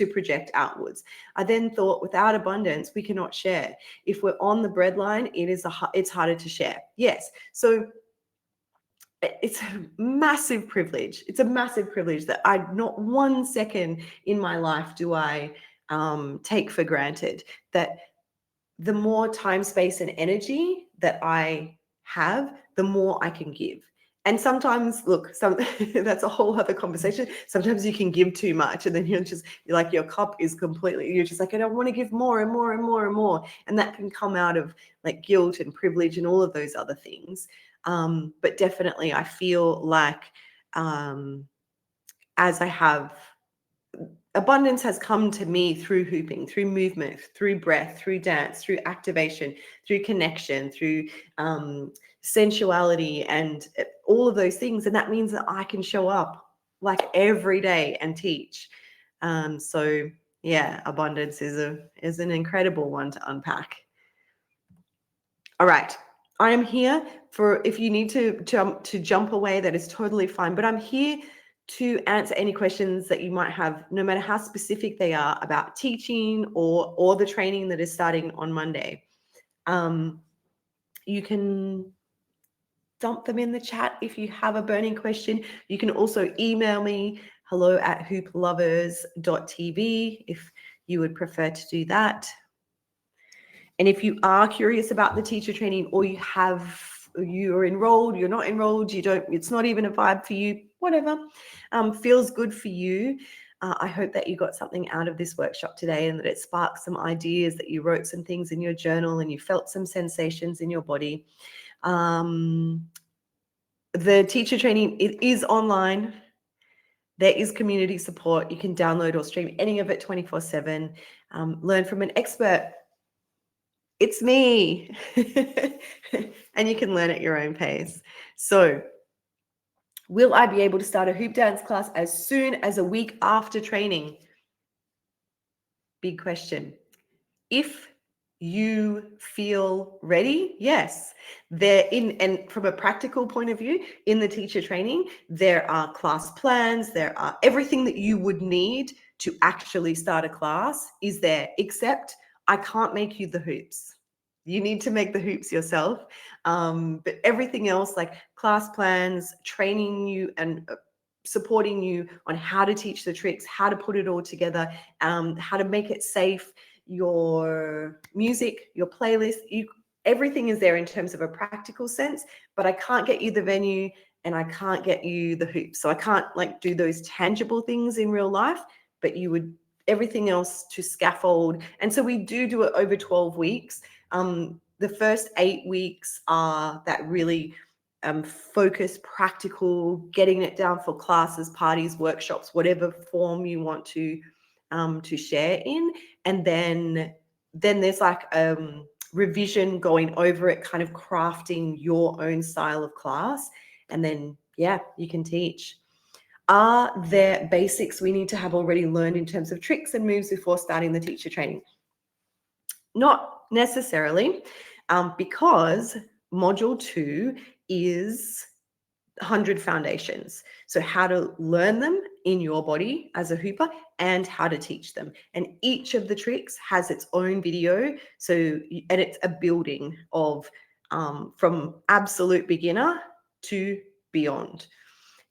project outwards. I then thought, without abundance, we cannot share. If we're on the breadline, it's harder to share. Yes. So it's a massive privilege. It's a massive privilege that not 1 second in my life do I take for granted, that the more time, space, and energy that I have, the more I can give. And sometimes, look, that's a whole other conversation. Sometimes you can give too much, and then you're like, your cup is completely, you're just like, I don't want to give more and more and more and more. And that can come out of like guilt and privilege and all of those other things. But definitely I feel like as I have, abundance has come to me through hooping, through movement, through breath, through dance, through activation, through connection, through sensuality, and all of those things. And that means that I can show up like every day and teach. So yeah, abundance is an incredible one to unpack. All right. I am here for, if you need to jump away, that is totally fine. But I'm here to answer any questions that you might have, no matter how specific they are, about teaching or the training that is starting on Monday. You can dump them in the chat if you have a burning question. You can also email me, hello@hooplovers.tv, if you would prefer to do that. And if you are curious about the teacher training, or you're enrolled, you're not enrolled, it's not even a vibe for you, whatever, feels good for you. I hope that you got something out of this workshop today, and that it sparked some ideas, that you wrote some things in your journal and you felt some sensations in your body. The teacher training, it is online. There is community support. You can download or stream any of it 24/7. Learn from an expert. It's me. And you can learn at your own pace. So will I be able to start a hoop dance class as soon as a week after training? Big question. If you feel ready, yes. And from a practical point of view, in the teacher training, there are class plans, there are everything that you would need to actually start a class is there, except I can't make you the hoops. You need to make the hoops yourself. But everything else, like class plans, training you and supporting you on how to teach the tricks, how to put it all together, how to make it safe, your music, your playlist, everything is there in terms of a practical sense, but I can't get you the venue and I can't get you the hoops. So I can't like do those tangible things in real life, but you would, everything else to scaffold. And so we do it over 12 weeks. The first 8 weeks are that really focused, practical, getting it down for classes, parties, workshops, whatever form you want to share in. And then there's like revision, going over it, kind of crafting your own style of class. And then, yeah, you can teach. Are there basics we need to have already learned in terms of tricks and moves before starting the teacher training? Not necessarily, because module 2 is 100 foundations. So how to learn them in your body as a hooper and how to teach them. And each of the tricks has its own video. So, and it's a building of from absolute beginner to beyond.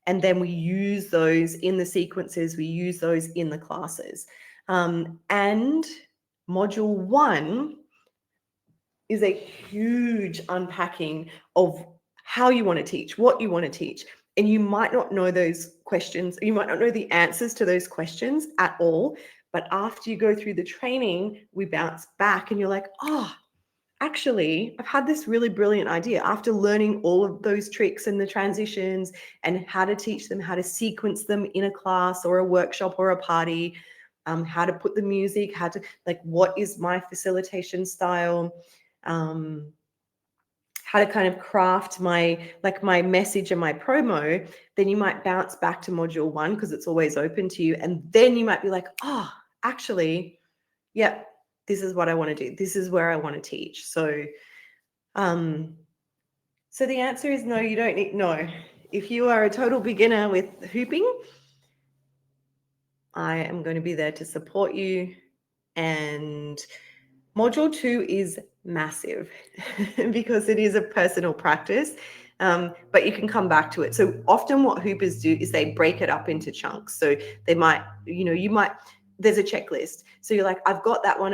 And then we use those in the sequences, we use those in the classes. And module 1 is a huge unpacking of how you want to teach, what you want to teach. And you might not know those questions, you might not know the answers to those questions at all. But after you go through the training, we bounce back and you're like, oh, actually, I've had this really brilliant idea after learning all of those tricks and the transitions and how to teach them, how to sequence them in a class or a workshop or a party, how to put the music, how to, like, what is my facilitation style, how to kind of craft my message and my promo. Then you might bounce back to module 1 because it's always open to you. And then you might be like, oh, actually, yeah, this is what I want to do. This is where I want to teach. So, so the answer is no, you don't need, no. If you are a total beginner with hooping, I am going to be there to support you. And module 2 is massive because it is a personal practice, but you can come back to it. So often what hoopers do is they break it up into chunks. So they might, there's a checklist. So you're like, I've got that one.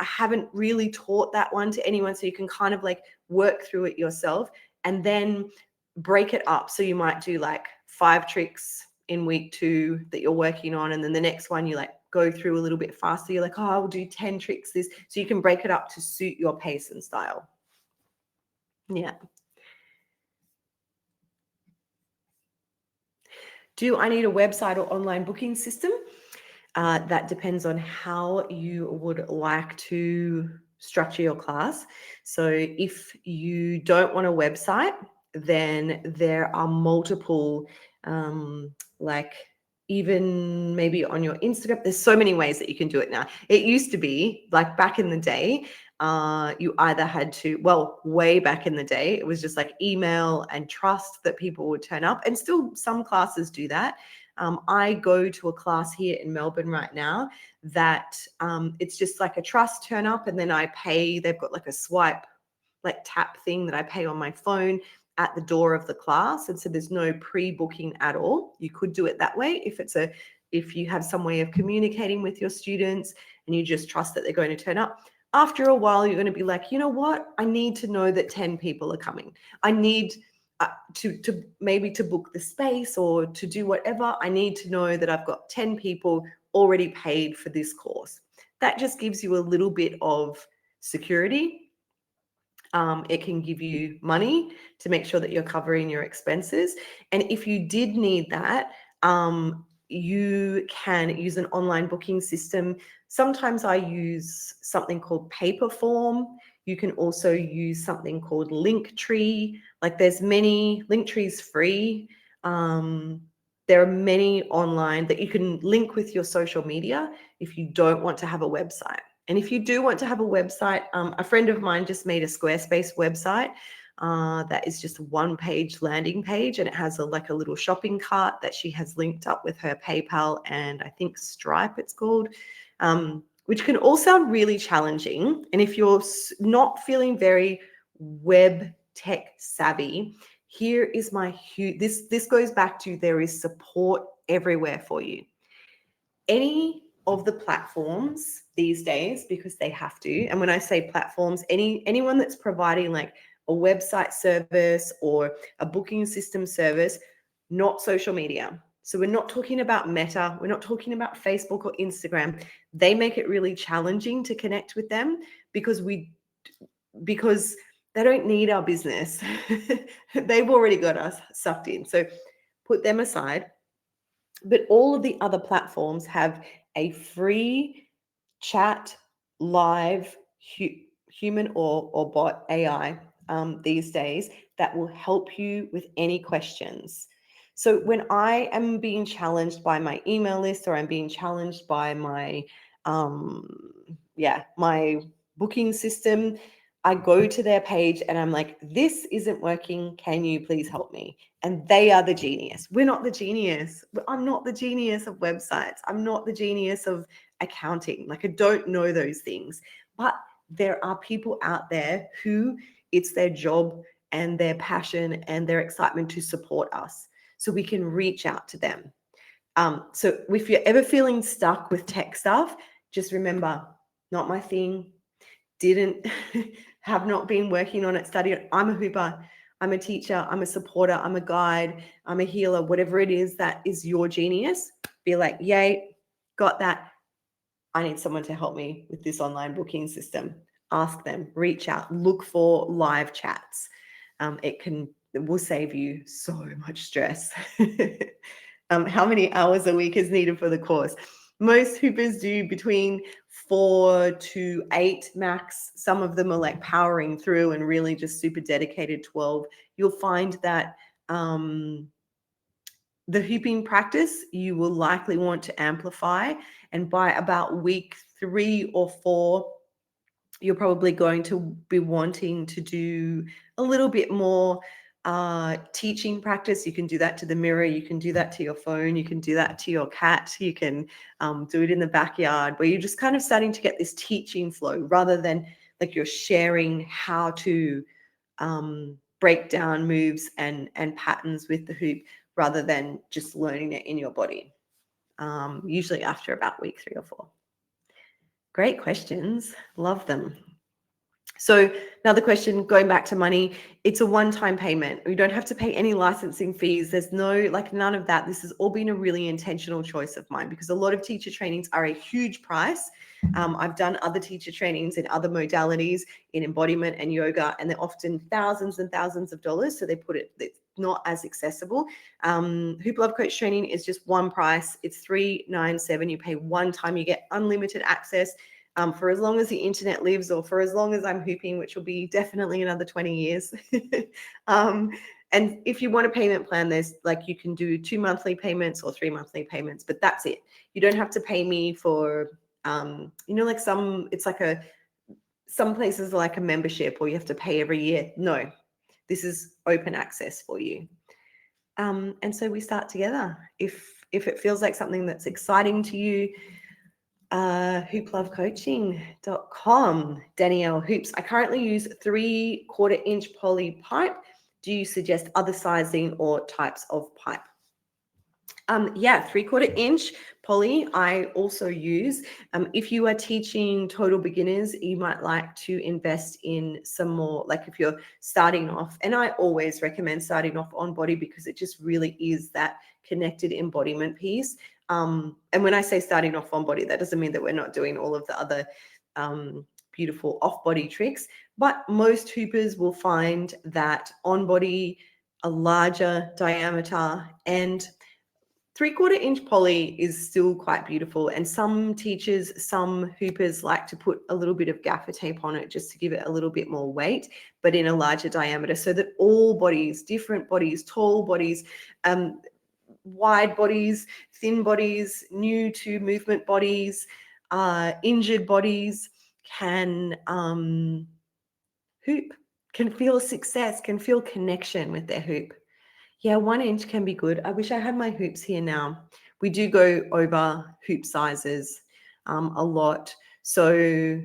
I haven't really taught that one to anyone. So you can kind of like work through it yourself and then break it up. So you might do like 5 tricks in week 2 that you're working on. And then the next one, you like go through a little bit faster. You're like, oh, I'll do 10 tricks this. So you can break it up to suit your pace and style. Yeah. Do I need a website or online booking system? That depends on how you would like to structure your class. So if you don't want a website, then there are multiple, like even maybe on your Instagram, there's so many ways that you can do it now. It used to be like back in the day, you either had to, well, way back in the day, it was just like email and trust that people would turn up, and still some classes do that. I go to a class here in Melbourne right now that it's just like a trust turn up and then I pay. They've got like a swipe, like tap thing that I pay on my phone at the door of the class. And so there's no pre-booking at all. You could do it that way if you have some way of communicating with your students and you just trust that they're going to turn up. After a while, you're going to be like, you know what? I need to know that 10 people are coming. I need to maybe to book the space or to do whatever. I need to know that I've got 10 people already paid for this course. That just gives you a little bit of security. It can give you money to make sure that you're covering your expenses. And if you did need that, you can use an online booking system. Sometimes I use something called Paperform. You can also use something called Linktree. Like there's many, Linktree's free. There are many online that you can link with your social media if you don't want to have a website. And if you do want to have a website, a friend of mine just made a Squarespace website that is just a 1-page landing page, and it has like a little shopping cart that she has linked up with her PayPal and I think Stripe it's called, which can all sound really challenging. And if you're not feeling very web tech savvy, here is my huge, this goes back to there is support everywhere for you. Any of the platforms these days, because they have to, and when I say platforms, anyone that's providing like a website service or a booking system service, not social media. So we're not talking about Meta, we're not talking about Facebook or Instagram. They make it really challenging to connect with them because they don't need our business. They've already got us sucked in. So put them aside. But all of the other platforms have a free chat, live, human or bot AI these days that will help you with any questions. So when I am being challenged by my email list or I'm being challenged by my my booking system, I go to their page and I'm like, this isn't working. Can you please help me? And they are the genius. We're not the genius. I'm not the genius of websites. I'm not the genius of accounting. Like, I don't know those things. But there are people out there who it's their job and their passion and their excitement to support us. So we can reach out to them. So if you're ever feeling stuck with tech stuff, just remember, not my thing. Didn't have not been working on it, studying. I'm a hooper, I'm a teacher, I'm a supporter, I'm a guide, I'm a healer, whatever it is that is your genius. Be like, yay, got that. I need someone to help me with this online booking system. Ask them, reach out, look for live chats. It will save you so much stress. How many hours a week is needed for the course? Most hoopers do between 4 to 8 max. Some of them are like powering through and really just super dedicated 12. You'll find that the hooping practice you will likely want to amplify, and by about week 3 or 4, you're probably going to be wanting to do a little bit more teaching practice. You can do that to the mirror, you can do that to your phone, you can do that to your cat, you can do it in the backyard, where you're just kind of starting to get this teaching flow rather than like you're sharing how to break down moves and patterns with the hoop, rather than just learning it in your body, usually after about week 3 or 4. Great questions. Love them. So another question, going back to money, it's a one-time payment. You don't have to pay any licensing fees. There's none of that. This has all been a really intentional choice of mine, because a lot of teacher trainings are a huge price. I've done other teacher trainings in other modalities, in embodiment and yoga, and they're often thousands and thousands of dollars. So it's not as accessible. Hoop Love Coach training is just one price. It's $397. You pay one time, you get unlimited access for as long as the internet lives, or for as long as I'm hooping, which will be definitely another 20 years. And if you want a payment plan, there's like, you can do 2 monthly payments or 3 monthly payments, but that's it. You don't have to pay me for, like some places are like a membership, or you have to pay every year. No, this is open access for you. And so we start together. If it feels like something that's exciting to you, hooplovecoaching.com. Danielle, hoops. I currently use 3/4 inch poly pipe. Do you suggest other sizing or types of pipe? Yeah, 3/4 inch poly I also use. If you are teaching total beginners, you might like to invest in some more, like if you're starting off, and I always recommend starting off on body, because it just really is that connected embodiment piece. And when I say starting off on body, that doesn't mean that we're not doing all of the other beautiful off-body tricks, but most hoopers will find that on body, a larger diameter, and 3/4 inch poly is still quite beautiful. And some teachers, some hoopers like to put a little bit of gaffer tape on it just to give it a little bit more weight, but in a larger diameter, so that all bodies, different bodies, tall bodies, wide bodies, thin bodies, new to movement bodies, injured bodies can hoop, can feel success, can feel connection with their hoop. Yeah, 1 inch can be good. I wish I had my hoops here now. We do go over hoop sizes a lot. So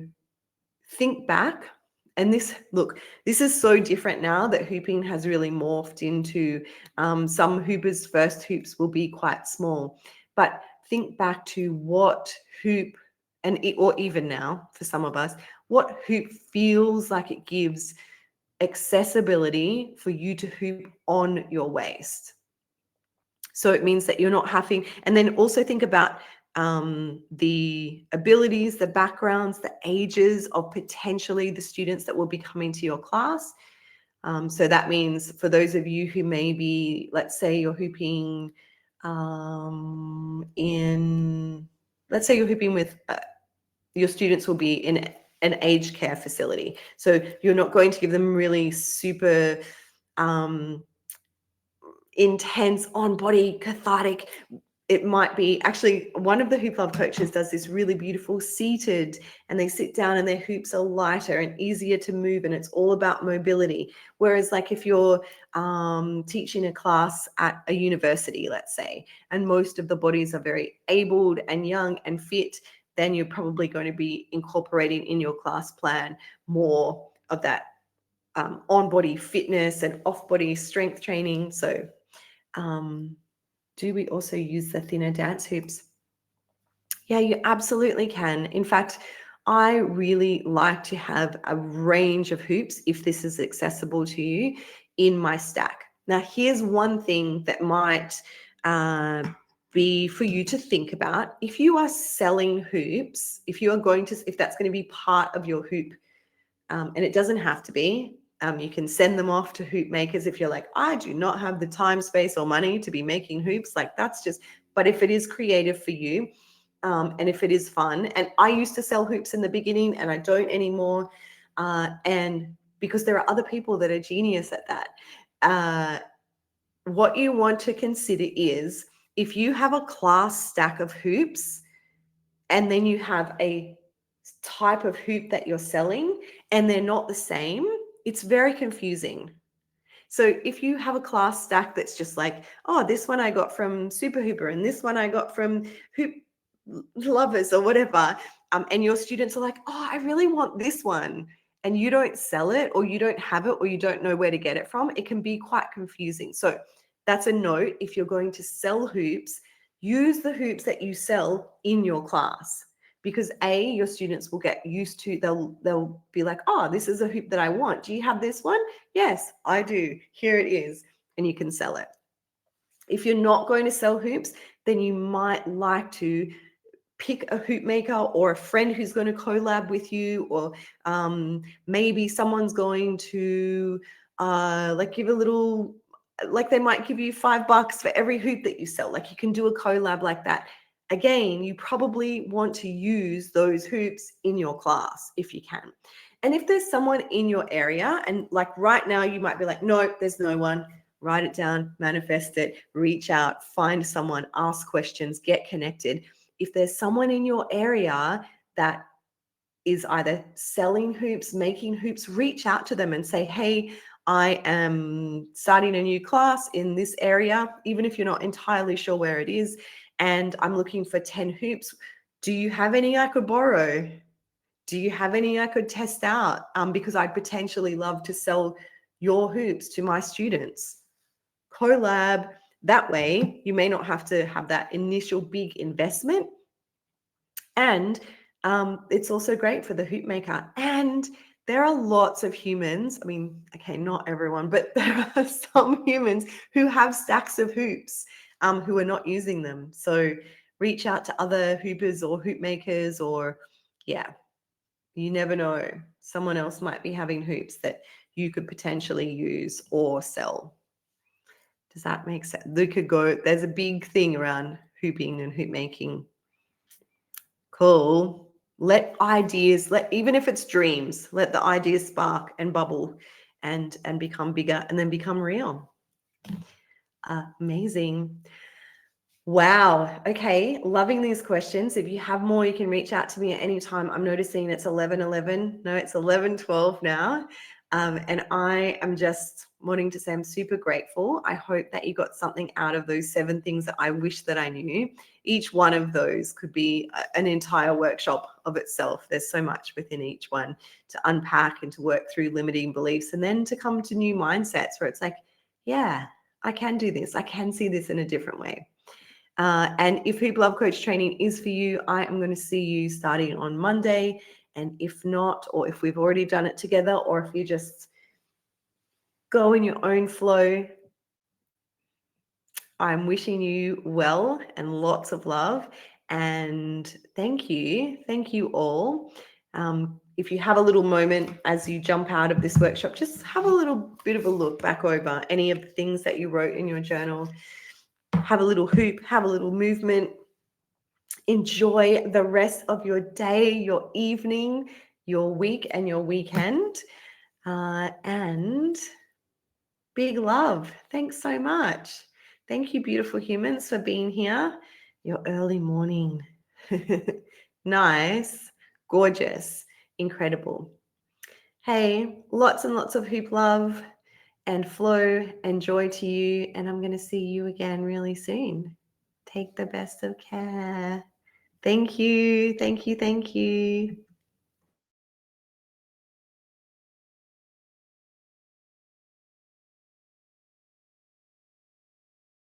think back. And this is so different now that hooping has really morphed into some hoopers' first hoops will be quite small. But think back to what hoop, or even now for some of us, what hoop feels like it gives accessibility for you to hoop on your waist. So it means that you're not having, and then also think about the abilities, the backgrounds, the ages of potentially the students that will be coming to your class. So that means for those of you who maybe, let's say you're hooping let's say you're hooping with, your students will be in an aged care facility. So you're not going to give them really super intense on body cathartic it might be actually one of the Hoop Love coaches does this really beautiful seated, and they sit down and their hoops are lighter and easier to move, and it's all about mobility. Whereas like if you're teaching a class at a university, let's say, and most of the bodies are very abled and young and fit, then you're probably going to be incorporating in your class plan more of that on-body fitness and off-body strength training. So do we also use the thinner dance hoops? Yeah, you absolutely can. In fact, I really like to have a range of hoops, if this is accessible to you, in my stack. Now, here's one thing that might be for you to think about. If you are selling hoops, if that's going to be part of your hoop, and it doesn't have to be, you can send them off to hoop makers if you're like, I do not have the time, space, or money to be making hoops. Like but if it is creative for you, and if it is fun, and I used to sell hoops in the beginning and I don't anymore, and because there are other people that are genius at that, what you want to consider is if you have a class stack of hoops and then you have a type of hoop that you're selling and they're not the same, it's very confusing. So if you have a class stack that's just like, oh, this one I got from Super Hooper and this one I got from Hoop Lovers or whatever, and your students are like, oh, I really want this one, and you don't sell it or you don't have it or you don't know where to get it from, it can be quite confusing. So that's a note. If you're going to sell hoops, use the hoops that you sell in your class, because your students will get used to, they'll be like, oh, this is a hoop that I want. Do you have this one? Yes, I do. Here it is. And you can sell it. If you're not going to sell hoops, then you might like to pick a hoop maker or a friend who's going to collab with you, or maybe someone's going to like give a little, like they might give you $5 for every hoop that you sell. Like you can do a collab like that. Again, you probably want to use those hoops in your class if you can. And if there's someone in your area, and like right now you might be like, no, there's no one, write it down, manifest it, reach out, find someone, ask questions, get connected. If there's someone in your area that is either selling hoops, making hoops, reach out to them and say, hey, I am starting a new class in this area, even if you're not entirely sure where it is, and I'm looking for 10 hoops. Do you have any I could borrow? Do you have any I could test out? Because I'd potentially love to sell your hoops to my students. Collab. That way, you may not have to have that initial big investment. And it's also great for the hoop maker. And there are lots of humans, I mean, okay, not everyone, but there are some humans who have stacks of hoops who are not using them. So reach out to other hoopers or hoop makers, or yeah, you never know. Someone else might be having hoops that you could potentially use or sell. Does that make sense? There's a big thing around hooping and hoop making. Cool. Even if it's dreams, let the ideas spark and bubble and become bigger and then become real. Amazing. Wow. Okay. Loving these questions. If you have more, you can reach out to me at any time. I'm noticing it's 11:11. No, it's 11:12 now. And I am just wanting to say I'm super grateful. I hope that you got something out of those 7 things that I wish that I knew. Each one of those could be an entire workshop of itself. There's so much within each one to unpack and to work through limiting beliefs, and then to come to new mindsets where it's like, yeah, I can do this. I can see this in a different way. And if Hoop Love Coach training is for you, I am going to see you starting on Monday. And if not, or if we've already done it together, or if you just go in your own flow, I'm wishing you well and lots of love. And thank you. Thank you all. If you have a little moment as you jump out of this workshop, just have a little bit of a look back over any of the things that you wrote in your journal. Have a little hoop, have a little movement. Enjoy the rest of your day, your evening, your week, and your weekend. And big love. Thanks so much. Thank you, beautiful humans, for being here. your early morning. Nice, gorgeous, incredible. Hey, lots and lots of hoop love and flow and joy to you. And I'm going to see you again really soon. Take the best of care. Thank you. Thank you. Thank you.